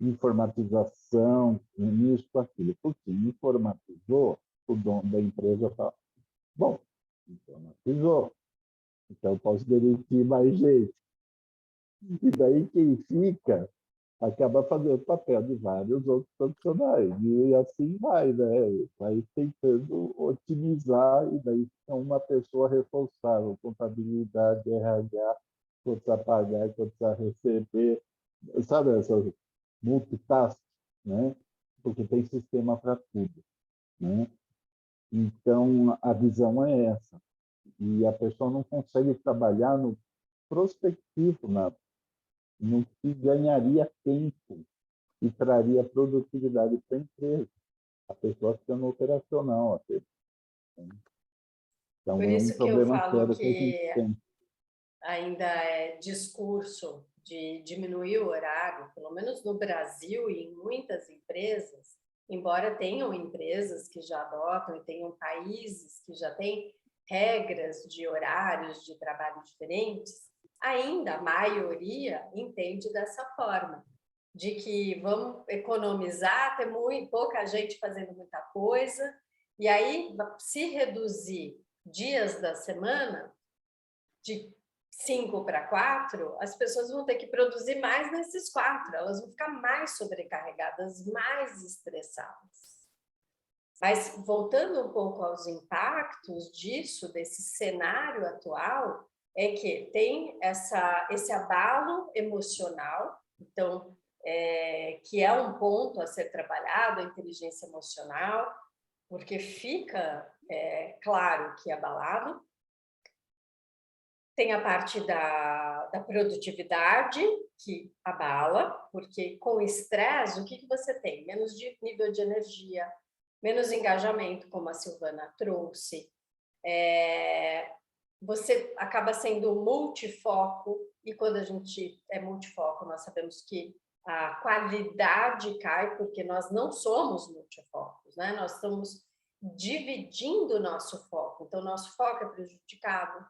informatização, isso, aquilo. Porque informatizou, o dono da empresa fala, bom, informatizou, então eu posso demitir mais gente. E daí quem fica acaba fazendo o papel de vários outros profissionais. E assim vai, né? Vai tentando otimizar, e daí fica uma pessoa responsável, contabilidade, RH, quanto precisa pagar, quanto precisa receber, sabe, essas multitask, né? Porque tem sistema para tudo, né? Então, a visão é essa. E a pessoa não consegue trabalhar no prospectivo, no que ganharia tempo e traria produtividade para a empresa. A pessoa fica no operacional apenas. Então, Por é um isso que eu problema falo sério que a gente que tem. ainda é discurso de diminuir o horário, pelo menos no Brasil e em muitas empresas, embora tenham empresas que já adotam e tenham países que já têm regras de horários de trabalho diferentes, ainda a maioria entende dessa forma, de que vamos economizar, ter pouca gente fazendo muita coisa, e aí se reduzir dias da semana de 5 para 4, as pessoas vão ter que produzir mais nesses 4, elas vão ficar mais sobrecarregadas, mais estressadas. Mas, voltando um pouco aos impactos disso, desse cenário atual, é que tem esse abalo emocional, então, que é um ponto a ser trabalhado, a inteligência emocional, porque fica claro que é abalado. Tem a parte da produtividade, que abala, porque com estresse, o que você tem? Menos nível de energia, menos engajamento, como a Silvana trouxe. Você acaba sendo multifoco, e quando a gente é multifoco, nós sabemos que a qualidade cai, porque nós não somos multifocos, né? Nós estamos dividindo o nosso foco, então nosso foco é prejudicado.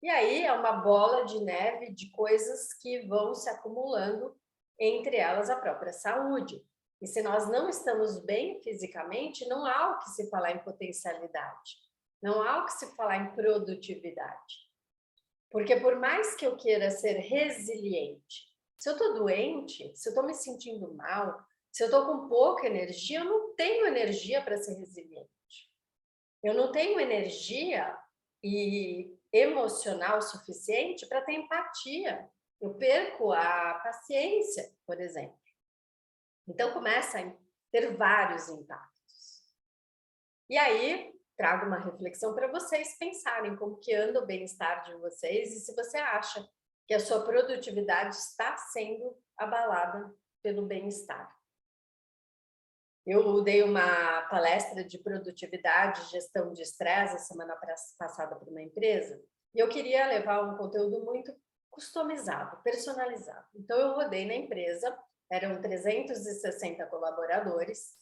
E aí é uma bola de neve de coisas que vão se acumulando, entre elas a própria saúde. E se nós não estamos bem fisicamente, não há o que se falar em potencialidade, não há o que se falar em produtividade. Porque por mais que eu queira ser resiliente, se eu estou doente, se eu estou me sentindo mal, se eu estou com pouca energia, eu não tenho energia para ser resiliente. Eu não tenho energia e emocional suficiente para ter empatia. Eu perco a paciência, por exemplo. Então, começa a ter vários impactos. E aí, trago uma reflexão para vocês pensarem como que anda o bem-estar de vocês e se você acha que a sua produtividade está sendo abalada pelo bem-estar. Eu dei uma palestra de produtividade e gestão de estresse a semana passada para uma empresa e eu queria levar um conteúdo muito customizado, personalizado. Então, eu rodei na empresa, eram 360 colaboradores,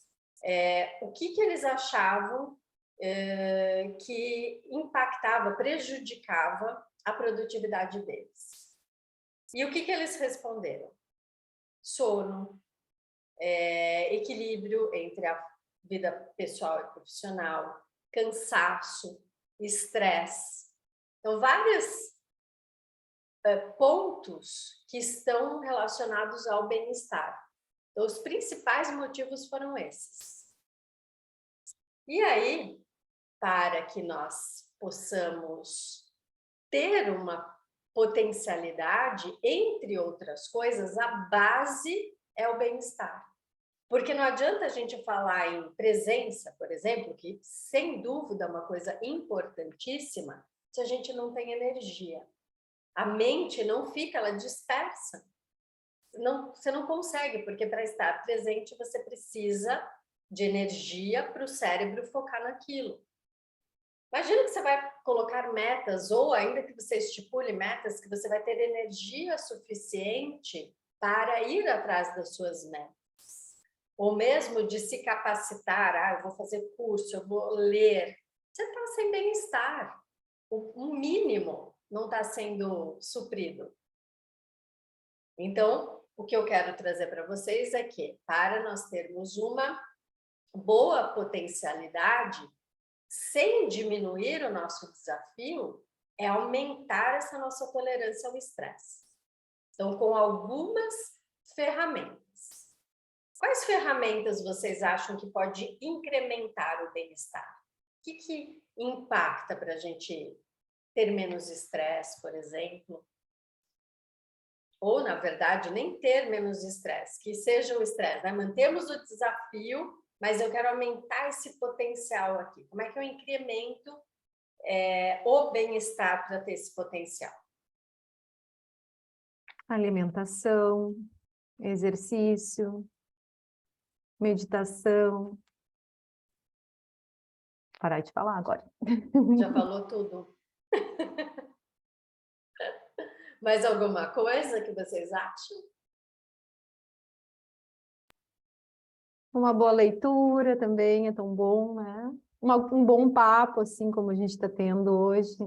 o que eles achavam que impactava, prejudicava a produtividade deles. E o que eles responderam? Sono, equilíbrio entre a vida pessoal e profissional, cansaço, estresse. Então, vários pontos que estão relacionados ao bem-estar. Então, os principais motivos foram esses. E aí, para que nós possamos ter uma potencialidade, entre outras coisas, a base é o bem-estar. Porque não adianta a gente falar em presença, por exemplo, que sem dúvida é uma coisa importantíssima, se a gente não tem energia. A mente não fica, ela dispersa. você não consegue, porque para estar presente você precisa de energia para o cérebro focar naquilo. Imagina que você vai colocar metas, ou ainda que você estipule metas, que você vai ter energia suficiente para ir atrás das suas metas. Ou mesmo de se capacitar, eu vou fazer curso, eu vou ler. Você está sem bem-estar. O mínimo não está sendo suprido. Então, o que eu quero trazer para vocês é que, para nós termos uma boa potencialidade, sem diminuir o nosso desafio, é aumentar essa nossa tolerância ao estresse. Então, com algumas ferramentas. Quais ferramentas vocês acham que pode incrementar o bem-estar? O que impacta para a gente ter menos estresse, por exemplo? Ou, na verdade, nem ter menos estresse, que seja o estresse, né? Mantemos o desafio, mas eu quero aumentar esse potencial aqui. Como é que eu incremento o bem-estar para ter esse potencial? Alimentação, exercício, meditação. Parar de falar agora. Já falou tudo. Mais alguma coisa que vocês acham? Uma boa leitura também é tão bom, né? Um bom papo, assim como a gente está tendo hoje.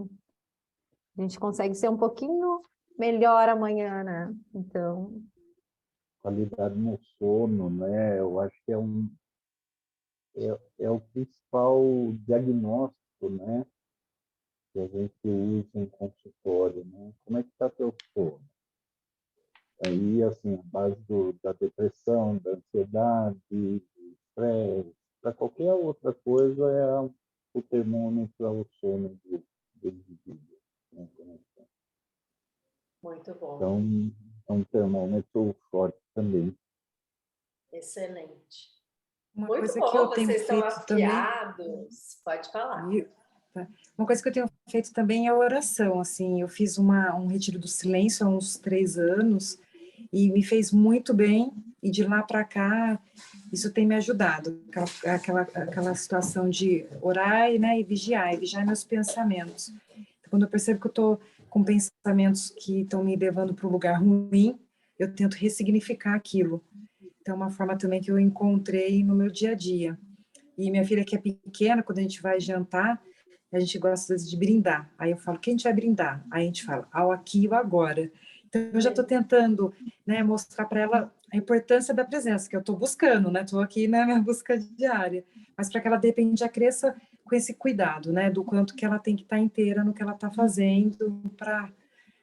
A gente consegue ser um pouquinho melhor amanhã, né? Então, Qualidade no sono, né? Eu acho que é o principal diagnóstico, né? Que a gente usa em consultório, né? Como é que está teu sono? Aí, assim, a base da depressão, da ansiedade, do estresse, para qualquer outra coisa, o termômetro é o sono do indivíduo. Né? Muito bom. Então, é um termômetro forte também. Excelente. Uma Muito coisa bom, que eu tenho vocês estão feito também, afiados. Pode falar. tá? Uma coisa que eu tenho feito também é a oração, assim, eu fiz um retiro do silêncio há uns 3 anos e me fez muito bem, e de lá para cá, isso tem me ajudado, aquela situação de orar, né, e vigiar meus pensamentos. Quando eu percebo que eu estou com pensamentos que estão me levando para um lugar ruim, eu tento ressignificar aquilo. Então, é uma forma também que eu encontrei no meu dia a dia. E minha filha, que é pequena, quando a gente vai jantar, a gente gosta às vezes de brindar. Aí eu falo, quem a gente vai brindar? Aí a gente fala, ao aqui e ao agora. Então, eu já estou tentando, né, mostrar para ela a importância da presença, que eu estou buscando, né? Estou aqui na minha busca diária. Mas para que ela, de repente, já cresça com esse cuidado, né? Do quanto que ela tem que estar inteira no que ela está fazendo para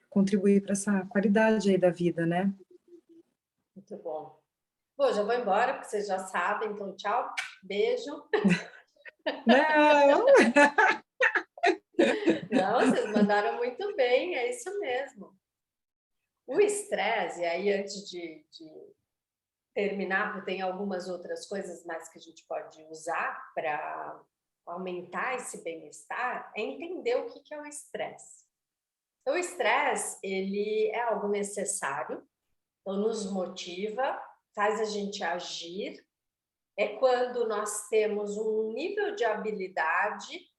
contribuir para essa qualidade aí da vida, né? Muito bom. Bom, já vou embora, porque vocês já sabem. Então, tchau, beijo. Não! Não, vocês mandaram muito bem, é isso mesmo. O estresse, e aí antes de terminar, porque tem algumas outras coisas mais que a gente pode usar para aumentar esse bem-estar, é entender o que é o estresse. Então, o estresse, ele é algo necessário, então nos motiva, faz a gente agir, é quando nós temos um nível de habilidade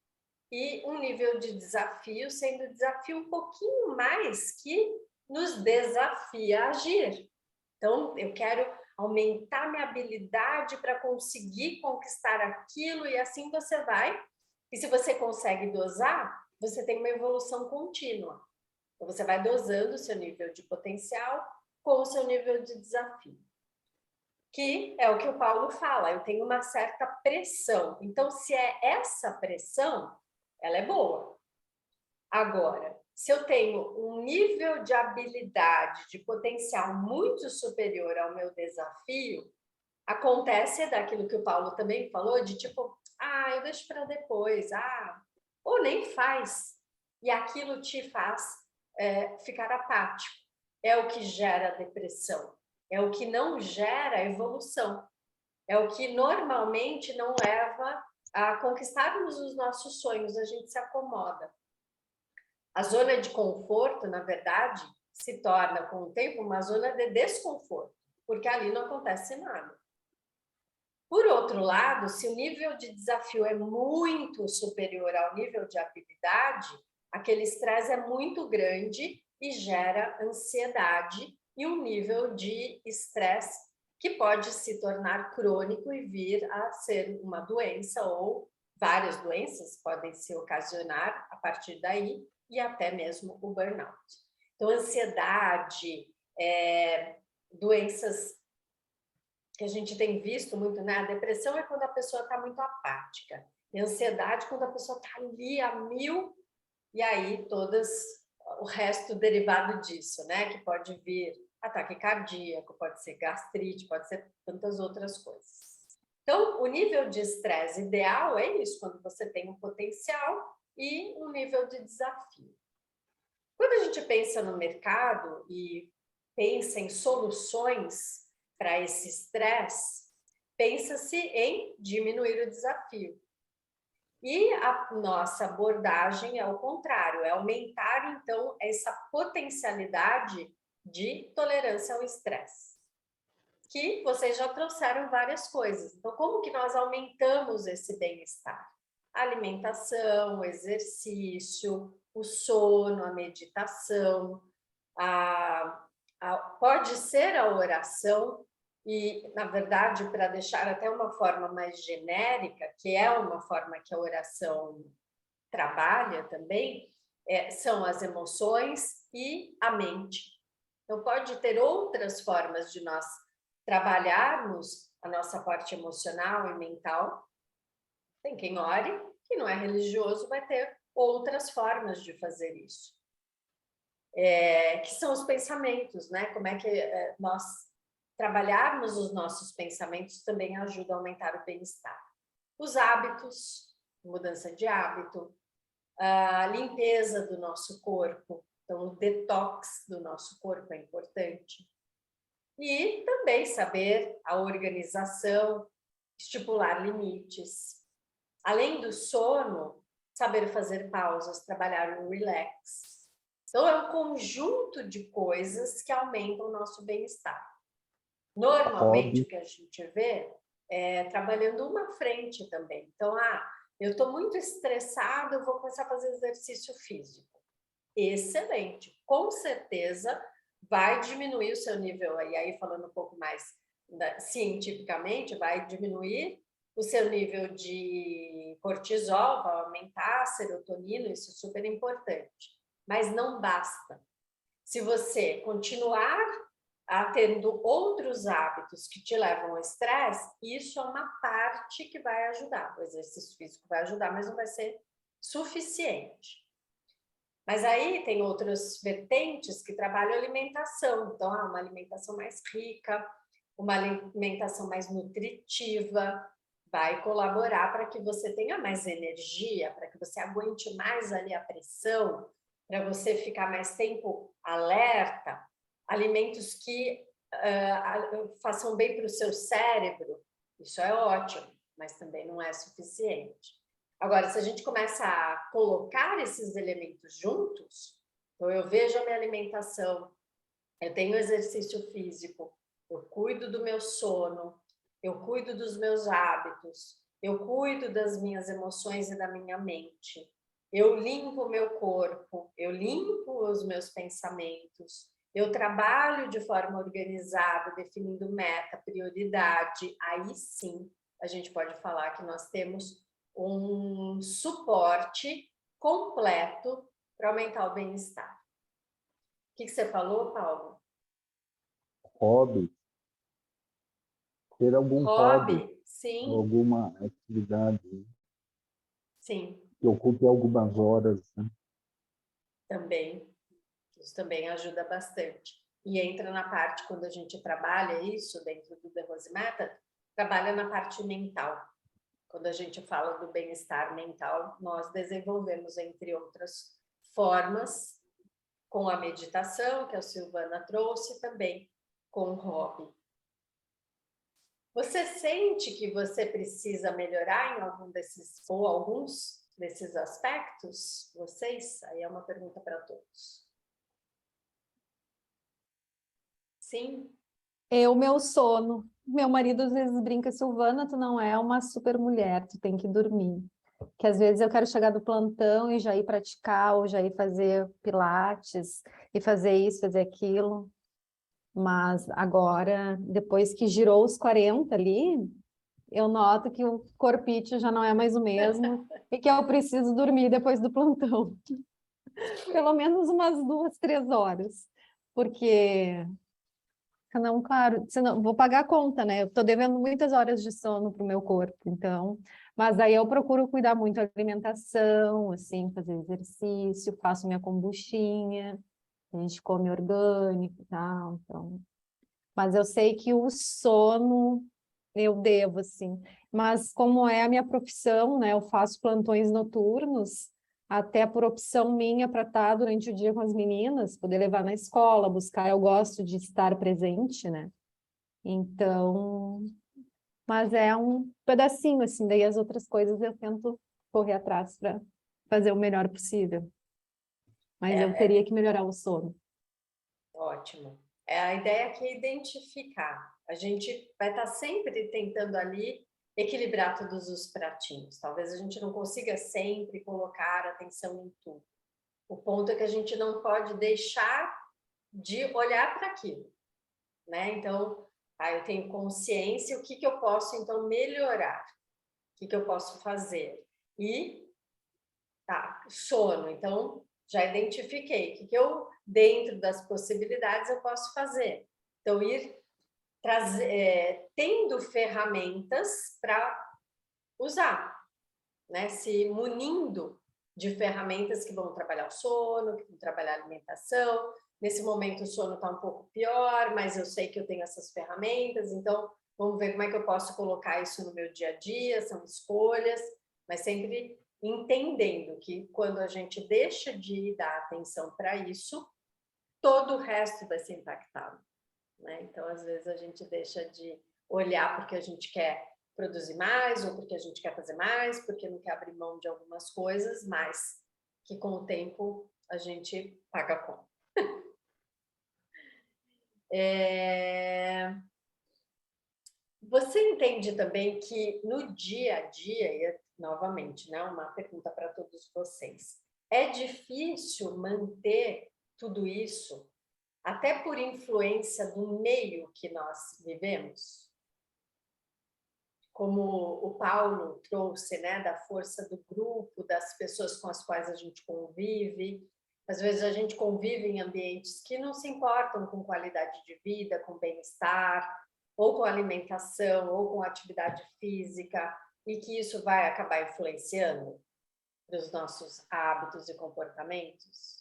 e um nível de desafio, sendo o desafio um pouquinho mais que nos desafia a agir. Então, eu quero aumentar minha habilidade para conseguir conquistar aquilo, e assim você vai. E se você consegue dosar, você tem uma evolução contínua. Então, você vai dosando o seu nível de potencial com o seu nível de desafio. Que é o que o Paulo fala, eu tenho uma certa pressão. Então, se é essa pressão, ela é boa. Agora, se eu tenho um nível de habilidade, de potencial muito superior ao meu desafio, acontece daquilo que o Paulo também falou, de tipo, eu deixo para depois, ou nem faz. E aquilo te faz ficar apático. É o que gera depressão. É o que não gera evolução. É o que normalmente não leva a conquistarmos os nossos sonhos, a gente se acomoda. A zona de conforto, na verdade, se torna, com o tempo, uma zona de desconforto, porque ali não acontece nada. Por outro lado, se o nível de desafio é muito superior ao nível de habilidade, aquele estresse é muito grande e gera ansiedade e um nível de estresse que pode se tornar crônico e vir a ser uma doença, ou várias doenças podem se ocasionar a partir daí, e até mesmo o burnout. Então, ansiedade, doenças que a gente tem visto muito, né? A depressão é quando a pessoa está muito apática, e a ansiedade quando a pessoa está ali a mil, e aí o resto derivado disso, né? Que pode vir ataque cardíaco, pode ser gastrite, pode ser tantas outras coisas. Então, o nível de estresse ideal é isso, quando você tem um potencial e um nível de desafio. Quando a gente pensa no mercado e pensa em soluções para esse estresse, pensa-se em diminuir o desafio. E a nossa abordagem é o contrário, é aumentar, então, essa potencialidade de tolerância ao estresse. Que vocês já trouxeram várias coisas. Então, como que nós aumentamos esse bem-estar? A alimentação, o exercício, o sono, a meditação, pode ser a oração, e, na verdade, para deixar até uma forma mais genérica, que é uma forma que a oração trabalha também, são as emoções e a mente. Então, pode ter outras formas de nós trabalharmos a nossa parte emocional e mental. Tem quem ore, que não é religioso, vai ter outras formas de fazer isso. Que são os pensamentos, né? Como é que nós trabalharmos os nossos pensamentos também ajuda a aumentar o bem-estar. Os hábitos, mudança de hábito, a limpeza do nosso corpo, então o detox do nosso corpo é importante. E também saber a organização, estipular limites. Além do sono, saber fazer pausas, trabalhar no relax. Então, é um conjunto de coisas que aumentam o nosso bem-estar. Normalmente, o que a gente vê é trabalhando uma frente também. Então, eu estou muito estressado, eu vou começar a fazer exercício físico. Excelente, com certeza vai diminuir o seu nível, e aí falando um pouco mais cientificamente, vai diminuir o seu nível de cortisol, vai aumentar a serotonina, isso é super importante. Mas não basta. Se você continuar tendo outros hábitos que te levam ao estresse, isso é uma parte que vai ajudar. O exercício físico vai ajudar, mas não vai ser suficiente. Mas aí tem outras vertentes que trabalham a alimentação. Então, uma alimentação mais rica, uma alimentação mais nutritiva, vai colaborar para que você tenha mais energia, para que você aguente mais ali a pressão, para você ficar mais tempo alerta. Alimentos que façam bem para o seu cérebro, isso é ótimo, mas também não é suficiente. Agora, se a gente começa a colocar esses elementos juntos, então eu vejo a minha alimentação, eu tenho exercício físico, eu cuido do meu sono, eu cuido dos meus hábitos, eu cuido das minhas emoções e da minha mente, eu limpo o meu corpo, eu limpo os meus pensamentos, eu trabalho de forma organizada, definindo meta, prioridade, aí sim a gente pode falar que nós temos um suporte completo para aumentar o bem-estar. O que você falou, Paulo? Hobby. Ter algum hobby, sim. alguma atividade. Sim. Que ocupe algumas horas. Né? Também. Isso também ajuda bastante. E entra na parte, quando a gente trabalha isso dentro do The Rose Method, trabalha na parte mental. Quando a gente fala do bem-estar mental, nós desenvolvemos, entre outras formas, com a meditação, que a Silvana trouxe, também com o hobby. Você sente que você precisa melhorar em algum desses, ou alguns desses aspectos? Vocês? Aí é uma pergunta para todos. Sim. O meu sono. Meu marido às vezes brinca, Silvana, tu não é uma super mulher, tu tem que dormir. Que às vezes eu quero chegar do plantão e já ir praticar, ou já ir fazer pilates, e fazer isso, fazer aquilo. Mas agora, depois que girou os 40 ali, eu noto que o corpite já não é mais o mesmo e que eu preciso dormir depois do plantão. Pelo menos umas 2, 3 horas. Porque senão, claro, senão vou pagar a conta, né? Eu tô devendo muitas horas de sono pro meu corpo, então. Mas aí eu procuro cuidar muito da alimentação, assim, fazer exercício, faço minha kombuchinha, a gente come orgânico e tal, então. Mas eu sei que o sono eu devo, assim. Mas como é a minha profissão, né? Eu faço plantões noturnos, até por opção minha para estar durante o dia com as meninas, poder levar na escola, buscar. Eu gosto de estar presente, né? Então, mas é um pedacinho, assim. Daí as outras coisas eu tento correr atrás para fazer o melhor possível. Mas eu teria que melhorar o sono. Ótimo. A ideia aqui é identificar. A gente vai estar sempre tentando ali equilibrar todos os pratinhos. Talvez a gente não consiga sempre colocar atenção em tudo. O ponto é que a gente não pode deixar de olhar para aquilo, né? Então, eu tenho consciência, o que eu posso, então, melhorar? O que eu posso fazer? E, sono. Então, já identifiquei o que eu, dentro das possibilidades, eu posso fazer. Então, ir tendo ferramentas para usar, né? Se munindo de ferramentas que vão trabalhar o sono, que vão trabalhar a alimentação. Nesse momento o sono está um pouco pior, mas eu sei que eu tenho essas ferramentas, então vamos ver como é que eu posso colocar isso no meu dia a dia, são escolhas, mas sempre entendendo que quando a gente deixa de dar atenção para isso, todo o resto vai ser impactado, né? Então, às vezes, a gente deixa de olhar porque a gente quer produzir mais, ou porque a gente quer fazer mais, porque não quer abrir mão de algumas coisas, mas que com o tempo a gente paga a conta. Você entende também que no dia a dia, e novamente, né, uma pergunta para todos vocês, é difícil manter tudo isso, até por influência do meio que nós vivemos? Como o Paulo trouxe, né, da força do grupo, das pessoas com as quais a gente convive. Às vezes a gente convive em ambientes que não se importam com qualidade de vida, com bem-estar, ou com alimentação, ou com atividade física, e que isso vai acabar influenciando nos nossos hábitos e comportamentos.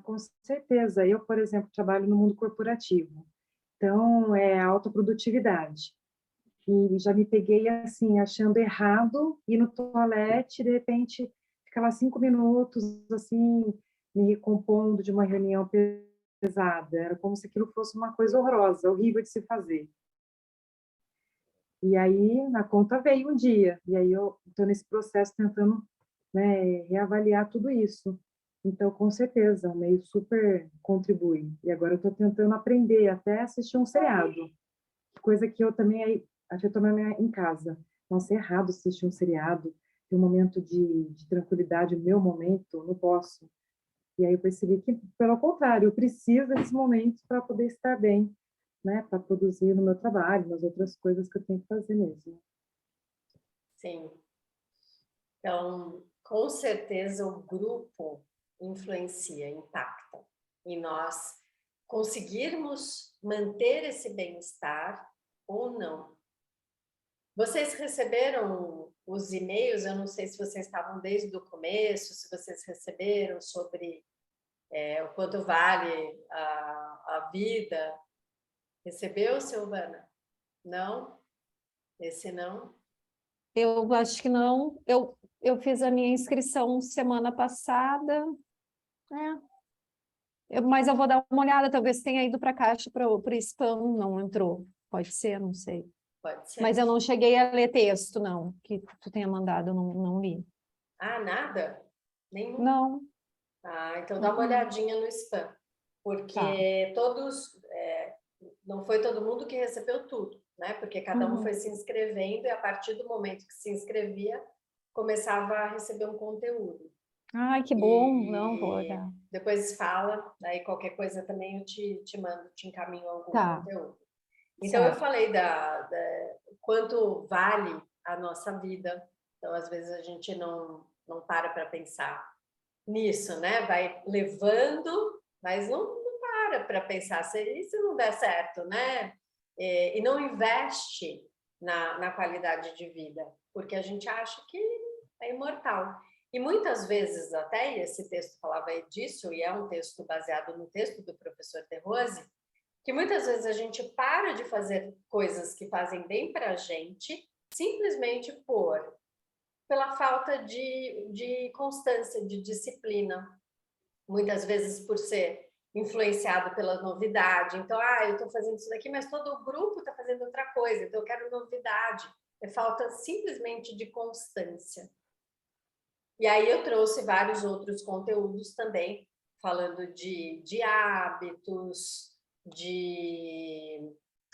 Com certeza. Eu, por exemplo, trabalho no mundo corporativo. Então, é alta produtividade. E já me peguei, assim, achando errado ir no toalete, de repente, ficar lá 5 minutos, assim, me recompondo de uma reunião pesada. Era como se aquilo fosse uma coisa horrorosa, horrível de se fazer. E aí, na conta veio um dia. E aí, eu estou nesse processo tentando, né, reavaliar tudo isso. Então, com certeza, o meio super contribui. E agora eu estou tentando aprender até assistir um seriado. Coisa que eu também afetou em casa. Nossa, é errado assistir um seriado, ter um momento de tranquilidade, o meu momento, não posso. E aí eu percebi que, pelo contrário, eu preciso desses momentos para poder estar bem, né? Para produzir no meu trabalho, nas outras coisas que eu tenho que fazer mesmo. Sim. Então, com certeza o grupo influencia, impacta em nós conseguirmos manter esse bem-estar ou não. Vocês receberam os e-mails? Eu não sei se vocês estavam desde o começo, se vocês receberam sobre o quanto vale a vida. Recebeu, Silvana? Não? Esse não? Eu acho que não. Eu fiz a minha inscrição semana passada. Mas eu vou dar uma olhada, talvez tenha ido para a caixa para o spam, não entrou. Pode ser, não sei. Pode ser. Mas eu não cheguei a ler texto, não, que tu tenha mandado, eu não li. Ah, nada? Nenhum? Não. Então dá uma olhadinha no spam. porque não foi todo mundo que recebeu tudo, né? Porque cada um foi se inscrevendo e a partir do momento que se inscrevia, começava a receber um conteúdo. Ai, que bom, não vou olhar. Depois fala, daí qualquer coisa também eu te mando, te encaminho algum conteúdo. Então eu Certo. falei quanto vale a nossa vida. Então às vezes a gente não para pensar nisso, né? Vai levando, mas não para pensar se não der certo, né? E não investe na qualidade de vida, porque a gente acha que é imortal. E muitas vezes até, e esse texto falava disso, e é um texto baseado no texto do professor De Rose, que muitas vezes a gente para de fazer coisas que fazem bem para a gente, simplesmente pela falta de constância, de disciplina. Muitas vezes por ser influenciado pela novidade. Então, eu estou fazendo isso daqui, mas todo o grupo está fazendo outra coisa, então eu quero novidade. É falta simplesmente de constância. E aí eu trouxe vários outros conteúdos também, falando de hábitos,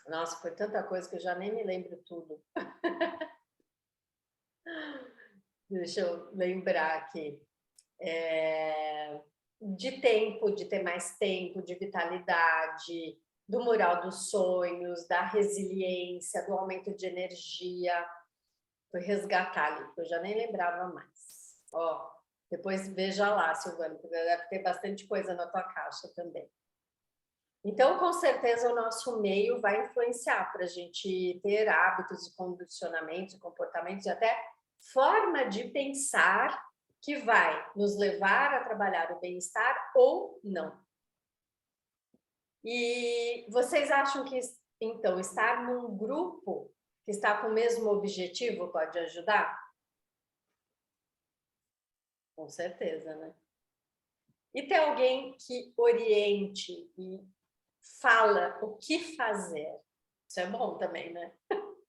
Nossa, foi tanta coisa que eu já nem me lembro tudo. Deixa eu lembrar aqui. De tempo, de ter mais tempo, de vitalidade, do mural dos sonhos, da resiliência, do aumento de energia. Foi resgatar ali, porque eu já nem lembrava mais. Ó, depois veja lá, Silvana, porque deve ter bastante coisa na tua caixa também. Então, com certeza, o nosso meio vai influenciar para a gente ter hábitos e condicionamentos, comportamentos e até forma de pensar que vai nos levar a trabalhar o bem-estar ou não. E vocês acham que, então, estar num grupo que está com o mesmo objetivo pode ajudar? Com certeza, né? E ter alguém que oriente e fala o que fazer. Isso é bom também, né?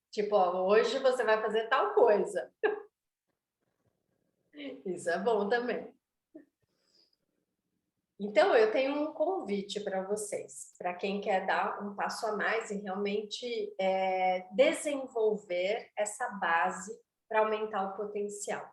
Tipo, hoje você vai fazer tal coisa. Isso é bom também. Então, eu tenho um convite para vocês, para quem quer dar um passo a mais e realmente desenvolver essa base para aumentar o potencial.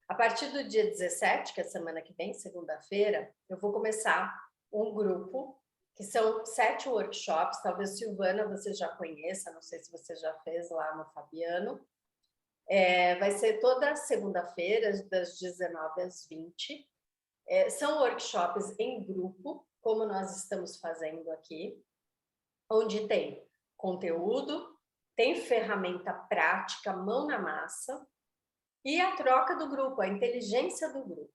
A partir do dia 17, que é a semana que vem, segunda-feira, eu vou começar um grupo, que são 7 workshops, talvez Silvana você já conheça, não sei se você já fez lá no Fabiano. Vai ser toda segunda-feira, das 19 às 20. São workshops em grupo, como nós estamos fazendo aqui, onde tem conteúdo, tem ferramenta prática, mão na massa, e a troca do grupo, a inteligência do grupo.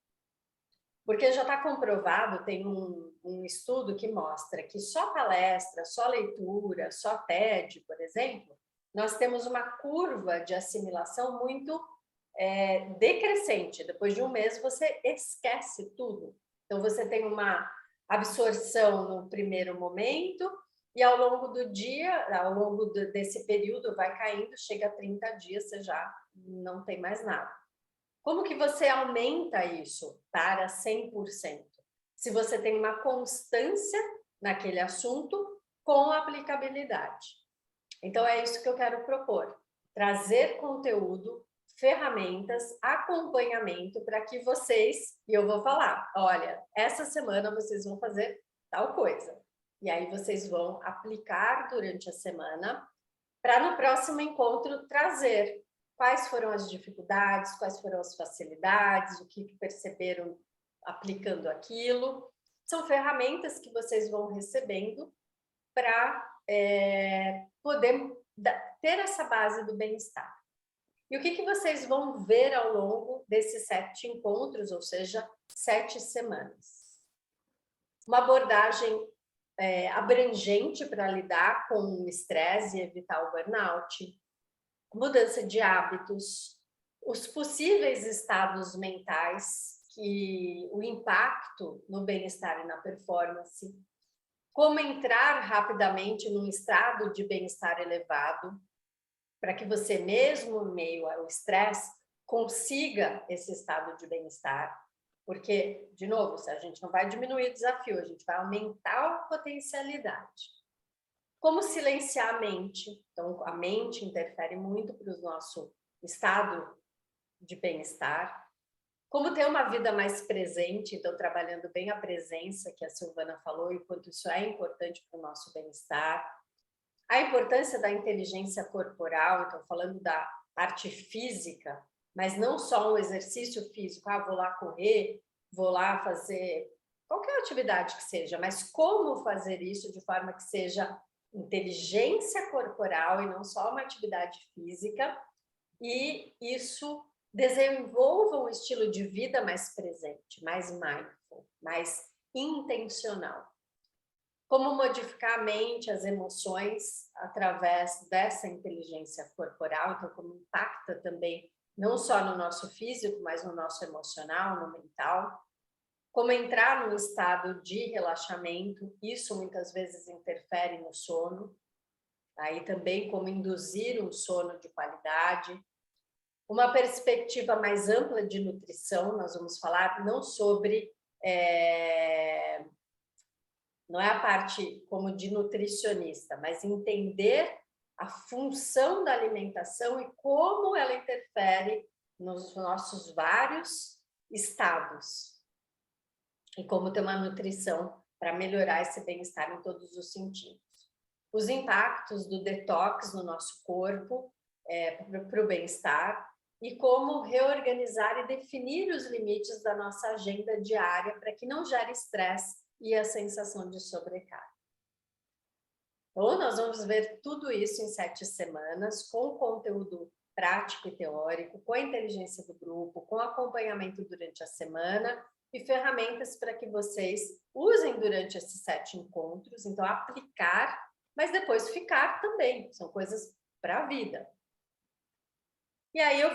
Porque já está comprovado, tem um estudo que mostra que só palestra, só leitura, só TED, por exemplo, nós temos uma curva de assimilação muito decrescente. Depois de um mês, você esquece tudo. Então, você tem uma absorção no primeiro momento e ao longo do dia, ao longo desse período, vai caindo, chega a 30 dias, você já não tem mais nada. Como que você aumenta isso para 100%? Se você tem uma constância naquele assunto com aplicabilidade. Então, é isso que eu quero propor. Trazer conteúdo, ferramentas, acompanhamento para que vocês, e eu vou falar, olha, essa semana vocês vão fazer tal coisa. E aí vocês vão aplicar durante a semana para no próximo encontro trazer quais foram as dificuldades, quais foram as facilidades, o que perceberam aplicando aquilo. São ferramentas que vocês vão recebendo para poder ter essa base do bem-estar. E o que vocês vão ver ao longo desses 7 encontros, ou seja, 7 semanas? Uma abordagem abrangente para lidar com o estresse e evitar o burnout, mudança de hábitos, os possíveis estados mentais, o impacto no bem-estar e na performance, como entrar rapidamente num estado de bem-estar elevado, para que você mesmo, em meio ao estresse, consiga esse estado de bem-estar. Porque, de novo, a gente não vai diminuir o desafio, a gente vai aumentar a potencialidade. Como silenciar a mente? Então, a mente interfere muito para o nosso estado de bem-estar. Como ter uma vida mais presente, então trabalhando bem a presença, que a Silvana falou, e quanto isso é importante para o nosso bem-estar. A importância da inteligência corporal, então falando da parte física, mas não só um exercício físico, vou lá correr, vou lá fazer qualquer atividade que seja, mas como fazer isso de forma que seja inteligência corporal e não só uma atividade física, e isso desenvolva um estilo de vida mais presente, mais mindful, mais intencional. Como modificar a mente, as emoções, através dessa inteligência corporal, então como impacta também, não só no nosso físico, mas no nosso emocional, no mental. Como entrar num estado de relaxamento, isso muitas vezes interfere no sono. Aí também como induzir um sono de qualidade. Uma perspectiva mais ampla de nutrição, nós vamos falar não sobre... não é a parte como de nutricionista, mas entender a função da alimentação e como ela interfere nos nossos vários estados. E como ter uma nutrição para melhorar esse bem-estar em todos os sentidos. Os impactos do detox no nosso corpo para o bem-estar e como reorganizar e definir os limites da nossa agenda diária para que não gere estresse e a sensação de sobrecarga. Então, nós vamos ver tudo isso em 7 semanas, com conteúdo prático e teórico, com a inteligência do grupo, com acompanhamento durante a semana e ferramentas para que vocês usem durante esses 7 encontros. Então, aplicar, mas depois ficar também. São coisas para a vida. E aí, eu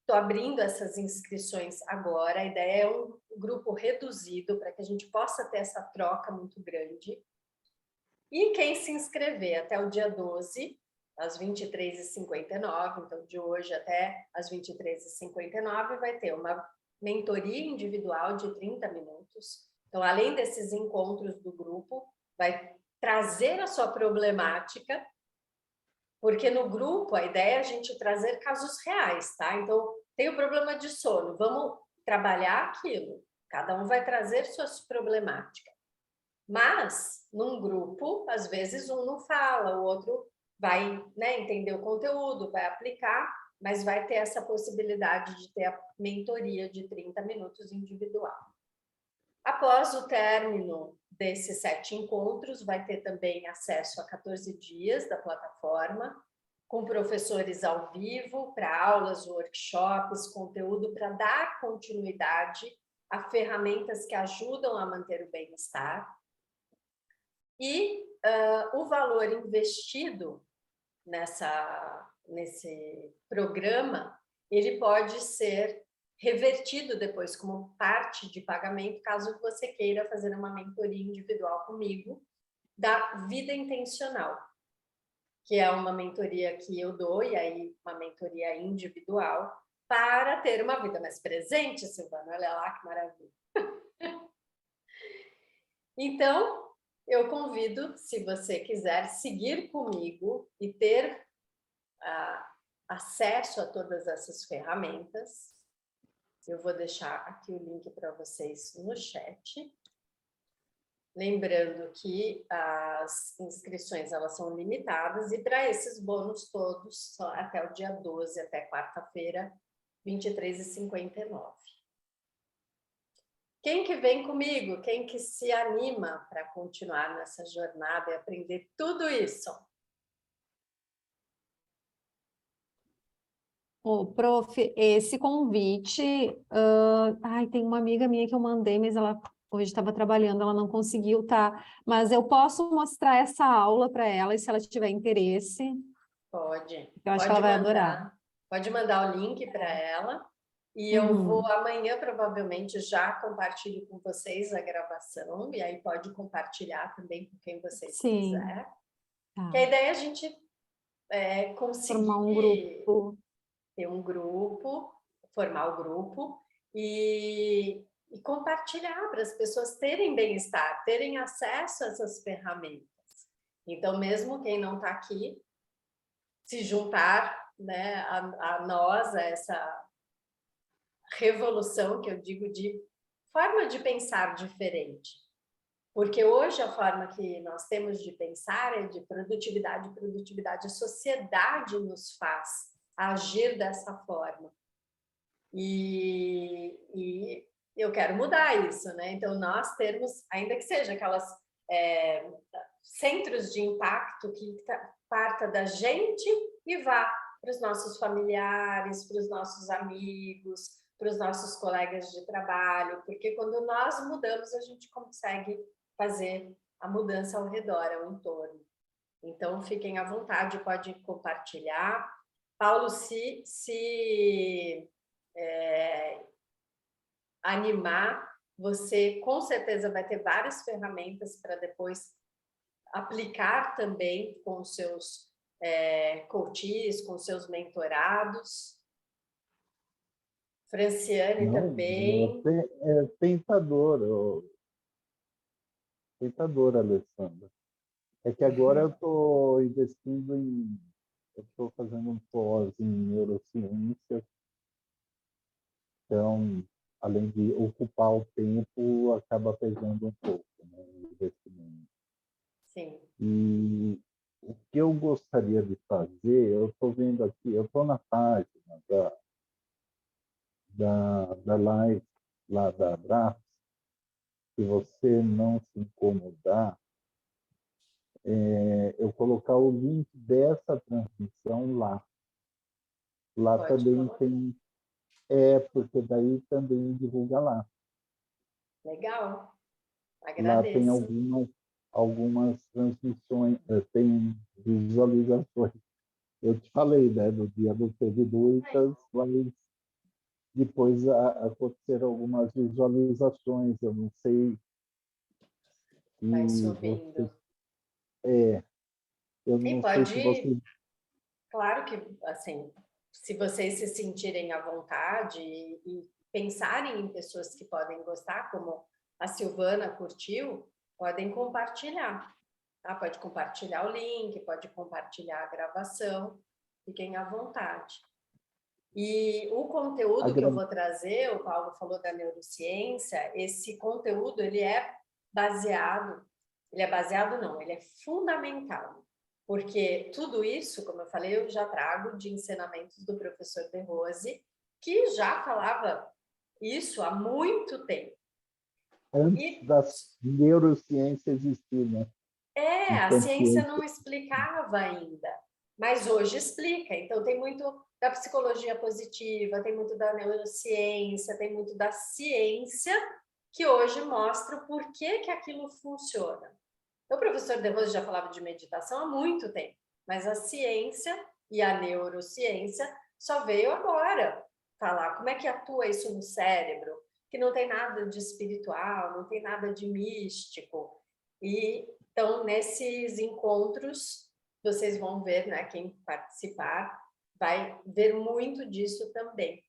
estou abrindo essas inscrições agora. A ideia é um grupo reduzido para que a gente possa ter essa troca muito grande. E quem se inscrever até o dia 12, às 23h59, então de hoje até às 23h59, vai ter uma mentoria individual de 30 minutos. Então, além desses encontros do grupo, vai trazer a sua problemática, porque no grupo a ideia é a gente trazer casos reais, tá? Então, tem o problema de sono, vamos trabalhar aquilo. Cada um vai trazer suas problemáticas. Mas, num grupo, às vezes um não fala, o outro vai, né, entender o conteúdo, vai aplicar, mas vai ter essa possibilidade de ter a mentoria de 30 minutos individual. Após o término desses 7 encontros, vai ter também acesso a 14 dias da plataforma, com professores ao vivo, para aulas, workshops, conteúdo para dar continuidade a ferramentas que ajudam a manter o bem-estar. E o valor investido nesse programa, ele pode ser revertido depois como parte de pagamento, caso você queira fazer uma mentoria individual comigo, da vida intencional, que é uma mentoria que eu dou, e aí uma mentoria individual, para ter uma vida mais presente, Silvana, olha lá que maravilha. Então, eu convido, se você quiser, seguir comigo e ter acesso a todas essas ferramentas. Eu vou deixar aqui o link para vocês no chat. Lembrando que as inscrições elas são limitadas e para esses bônus todos, só até o dia 12, até quarta-feira, 23h59. Quem que vem comigo? Quem que se anima para continuar nessa jornada e aprender tudo isso? Ô, prof, esse convite, tem uma amiga minha que eu mandei, mas ela hoje estava trabalhando, ela não conseguiu, tá? Mas eu posso mostrar essa aula para ela, e se ela tiver interesse, Pode. eu acho que ela vai adorar. Pode mandar o link para ela. E eu vou amanhã, provavelmente, já compartilho com vocês a gravação, e aí pode compartilhar também com quem vocês quiser. Tá. Que a ideia é a gente conseguir Formar um grupo. ter um grupo, formar o grupo, e e compartilhar para as pessoas terem bem-estar, terem acesso a essas ferramentas. Então, mesmo quem não está aqui, se juntar, né, a nós, a essa revolução que eu digo de forma de pensar diferente. Porque hoje a forma que nós temos de pensar é de produtividade, produtividade. A sociedade nos faz agir dessa forma. E eu quero mudar isso, né? Então, nós termos, ainda que seja aquelas centros de impacto que parta da gente e vá para os nossos familiares, para os nossos amigos, para os nossos colegas de trabalho, porque quando nós mudamos, a gente consegue fazer a mudança ao redor, ao entorno. Então, fiquem à vontade, pode compartilhar. Paulo, se animar, você com certeza vai ter várias ferramentas para depois aplicar também com os seus coaches, com os seus mentorados. Franciane também. É tentador, Alessandra. É que agora eu estou investindo eu estou fazendo um pós em neurociência, então, além de ocupar o tempo, acaba pesando um pouco, né, o investimento. Sim. E o que eu gostaria de fazer, eu estou vendo aqui, eu estou na página da live lá da Abraço, se você não se incomodar, eu colocar o link dessa transmissão lá. Lá Pode também colocar. tem, porque daí também divulga lá. Legal, Lá tem agradeço. algumas transmissões, tem visualizações. Eu te falei, né, no dia não teve muitas, mas depois aconteceram algumas visualizações, eu não sei Vai se subindo. eu E não sei se você... pode, claro que, assim, se vocês se sentirem à vontade e pensarem em pessoas que podem gostar, como a Silvana curtiu, podem compartilhar, tá? Pode compartilhar o link, pode compartilhar a gravação, fiquem à vontade. E o conteúdo que eu vou trazer, o Paulo falou da neurociência, esse conteúdo, ele é baseado não, ele é fundamental, porque tudo isso, como eu falei, eu já trago de ensinamentos do professor De Rose, que já falava isso há muito tempo. Antes das neurociências existir, né? A ciência não explicava ainda, mas hoje explica. Então, tem muito da psicologia positiva, tem muito da neurociência, tem muito da ciência, que hoje mostra o porquê que aquilo funciona. Então, o professor De Rose já falava de meditação há muito tempo, mas a ciência e a neurociência só veio agora falar como é que atua isso no cérebro, que não tem nada de espiritual, não tem nada de místico. E então, nesses encontros, vocês vão ver, né, quem participar vai ver muito disso também,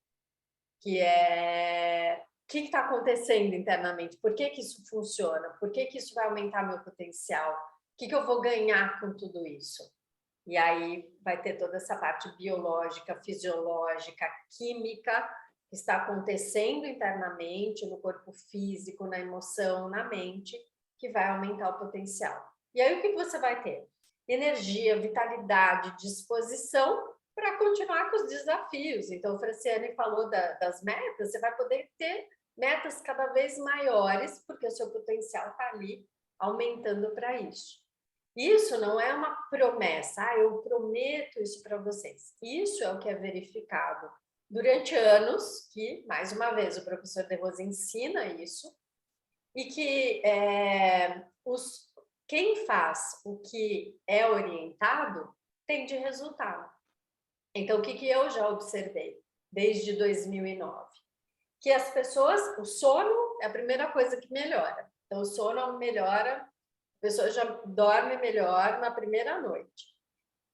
que é o que está acontecendo internamente, por que isso funciona, por que isso vai aumentar meu potencial, o que eu vou ganhar com tudo isso. E aí vai ter toda essa parte biológica, fisiológica, química, que está acontecendo internamente, no corpo físico, na emoção, na mente, que vai aumentar o potencial. E aí o que você vai ter? Energia, vitalidade, disposição para continuar com os desafios. Então, o Franciane falou das metas, você vai poder ter metas cada vez maiores, porque o seu potencial está ali aumentando para isso. Isso não é uma promessa, eu prometo isso para vocês. Isso é o que é verificado durante anos, que, mais uma vez, o professor De Rose ensina isso, e que quem faz o que é orientado tem de resultado. Então, o que eu já observei desde 2009? Que as pessoas, o sono é a primeira coisa que melhora. Então, o sono melhora, a pessoa já dorme melhor na primeira noite.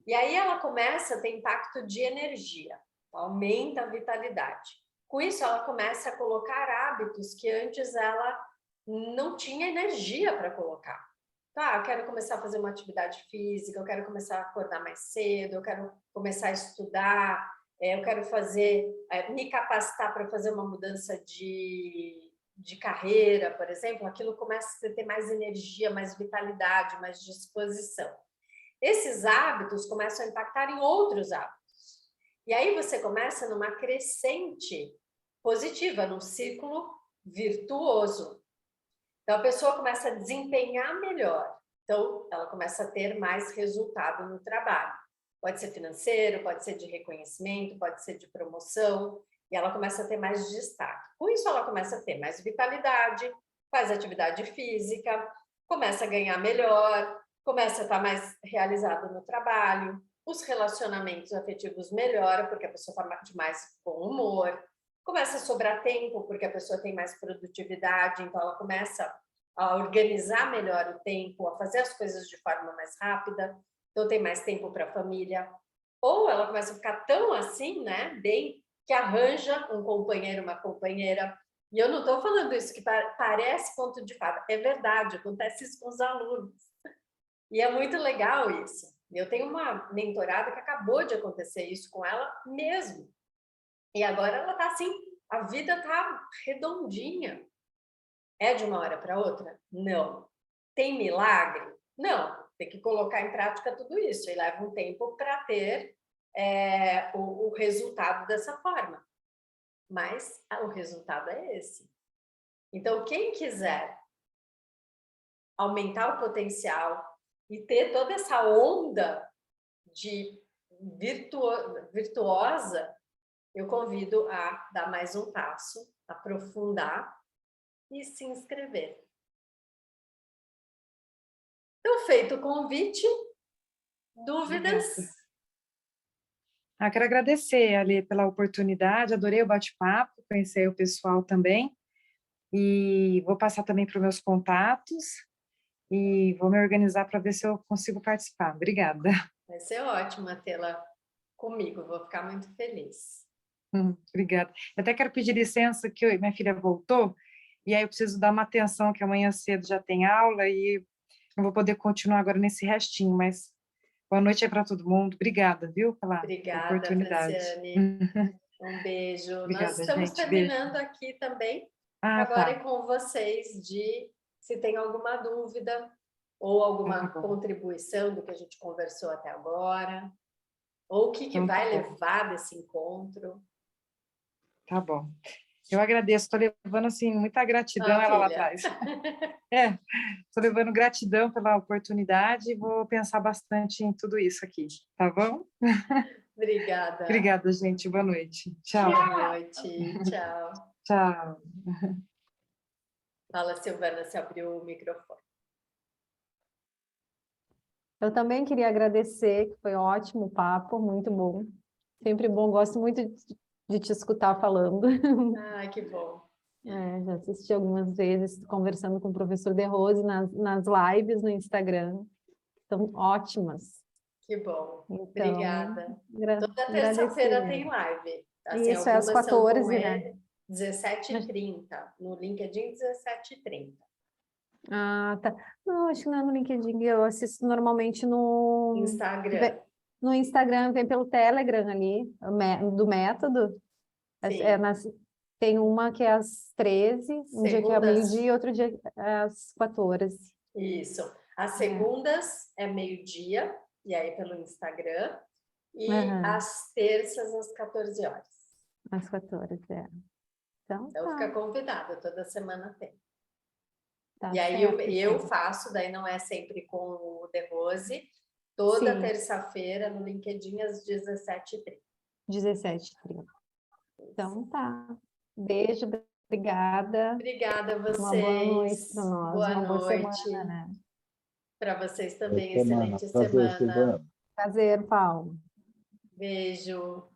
E aí ela começa a ter impacto de energia, aumenta a vitalidade. Com isso, ela começa a colocar hábitos que antes ela não tinha energia para colocar. Tá, eu quero começar a fazer uma atividade física, eu quero começar a acordar mais cedo, eu quero começar a estudar, eu quero fazer, me capacitar para fazer uma mudança de carreira, por exemplo, aquilo começa a ter mais energia, mais vitalidade, mais disposição. Esses hábitos começam a impactar em outros hábitos. E aí você começa numa crescente positiva, num círculo virtuoso. Então, a pessoa começa a desempenhar melhor. Então, ela começa a ter mais resultado no trabalho. Pode ser financeiro, pode ser de reconhecimento, pode ser de promoção. E ela começa a ter mais destaque. Com isso, ela começa a ter mais vitalidade, faz atividade física, começa a ganhar melhor, começa a estar mais realizada no trabalho, os relacionamentos afetivos melhoram, porque a pessoa está de mais bom humor, começa a sobrar tempo, porque a pessoa tem mais produtividade, então ela começa a organizar melhor o tempo, a fazer as coisas de forma mais rápida, então tem mais tempo para a família. Ou ela começa a ficar tão assim, né, bem, que arranja um companheiro, uma companheira. E eu não estou falando isso que parece conto de fada, é verdade, acontece isso com os alunos. E é muito legal isso. Eu tenho uma mentorada que acabou de acontecer isso com ela mesmo. E agora ela está assim, a vida está redondinha. É de uma hora para outra? Não. Tem milagre? Não. Tem que colocar em prática tudo isso. E leva um tempo para ter o resultado dessa forma. Mas o resultado é esse. Então, quem quiser aumentar o potencial e ter toda essa onda de virtuosa, eu convido a dar mais um passo, aprofundar e se inscrever. Então, feito o convite, dúvidas? Quero agradecer, Ali, pela oportunidade, adorei o bate-papo, conhecer o pessoal também, e vou passar também para os meus contatos, e vou me organizar para ver se eu consigo participar. Obrigada. Vai ser ótimo tê-la comigo, vou ficar muito feliz. Obrigada. Eu até quero pedir licença que minha filha voltou, e aí eu preciso dar uma atenção, que amanhã cedo já tem aula, e não vou poder continuar agora nesse restinho, mas boa noite aí para todo mundo. Obrigada, viu, pela oportunidade. Franciane. Um beijo. Obrigada, Nós estamos gente. terminando Beijo. aqui também. Ah, Agora é tá. com vocês se tem alguma dúvida ou alguma Tá bom. contribuição do que a gente conversou até agora, ou o que Então, vai tá bom. levar desse encontro. Tá bom. Eu agradeço, estou levando, assim, muita gratidão, ela lá filha. atrás. Estou levando gratidão pela oportunidade e vou pensar bastante em tudo isso aqui, tá bom? Obrigada. Obrigada, gente. Boa noite. Tchau. Boa noite. Tchau. Tchau. Fala, Silvana, se abriu o microfone. Eu também queria agradecer, que foi ótimo o papo, muito bom. Sempre bom, gosto muito de te escutar falando. Ai, que bom. Já assisti algumas vezes conversando com o professor De Rose nas lives no Instagram. São ótimas. Que bom. Então, Obrigada. Toda terça-feira tem live. Assim, isso, é às algumas são 14, com né? ele, 17h30. No LinkedIn, 17h30. Ah, tá. Não, acho que não é no LinkedIn. Eu assisto normalmente no Instagram. No Instagram, vem pelo Telegram ali, do método. Sim. Tem uma que é às 13, um dia que é ao Segundas. meio-dia e outro dia às 14. Isso. As segundas é meio-dia, e aí pelo Instagram. E às terças, às 14 horas. Às 14, Então fica convidada, toda semana tem. Tá e aí certo, eu faço, daí não é sempre com o De Rose, toda terça-feira no LinkedIn às 17h30. 17h30. Então tá. Beijo, obrigada. Obrigada a vocês. Uma boa noite para nós. Boa Uma boa noite. semana, né? Para vocês também, Semana. excelente Prazer, semana. Silvana. Prazer, Paulo. Beijo.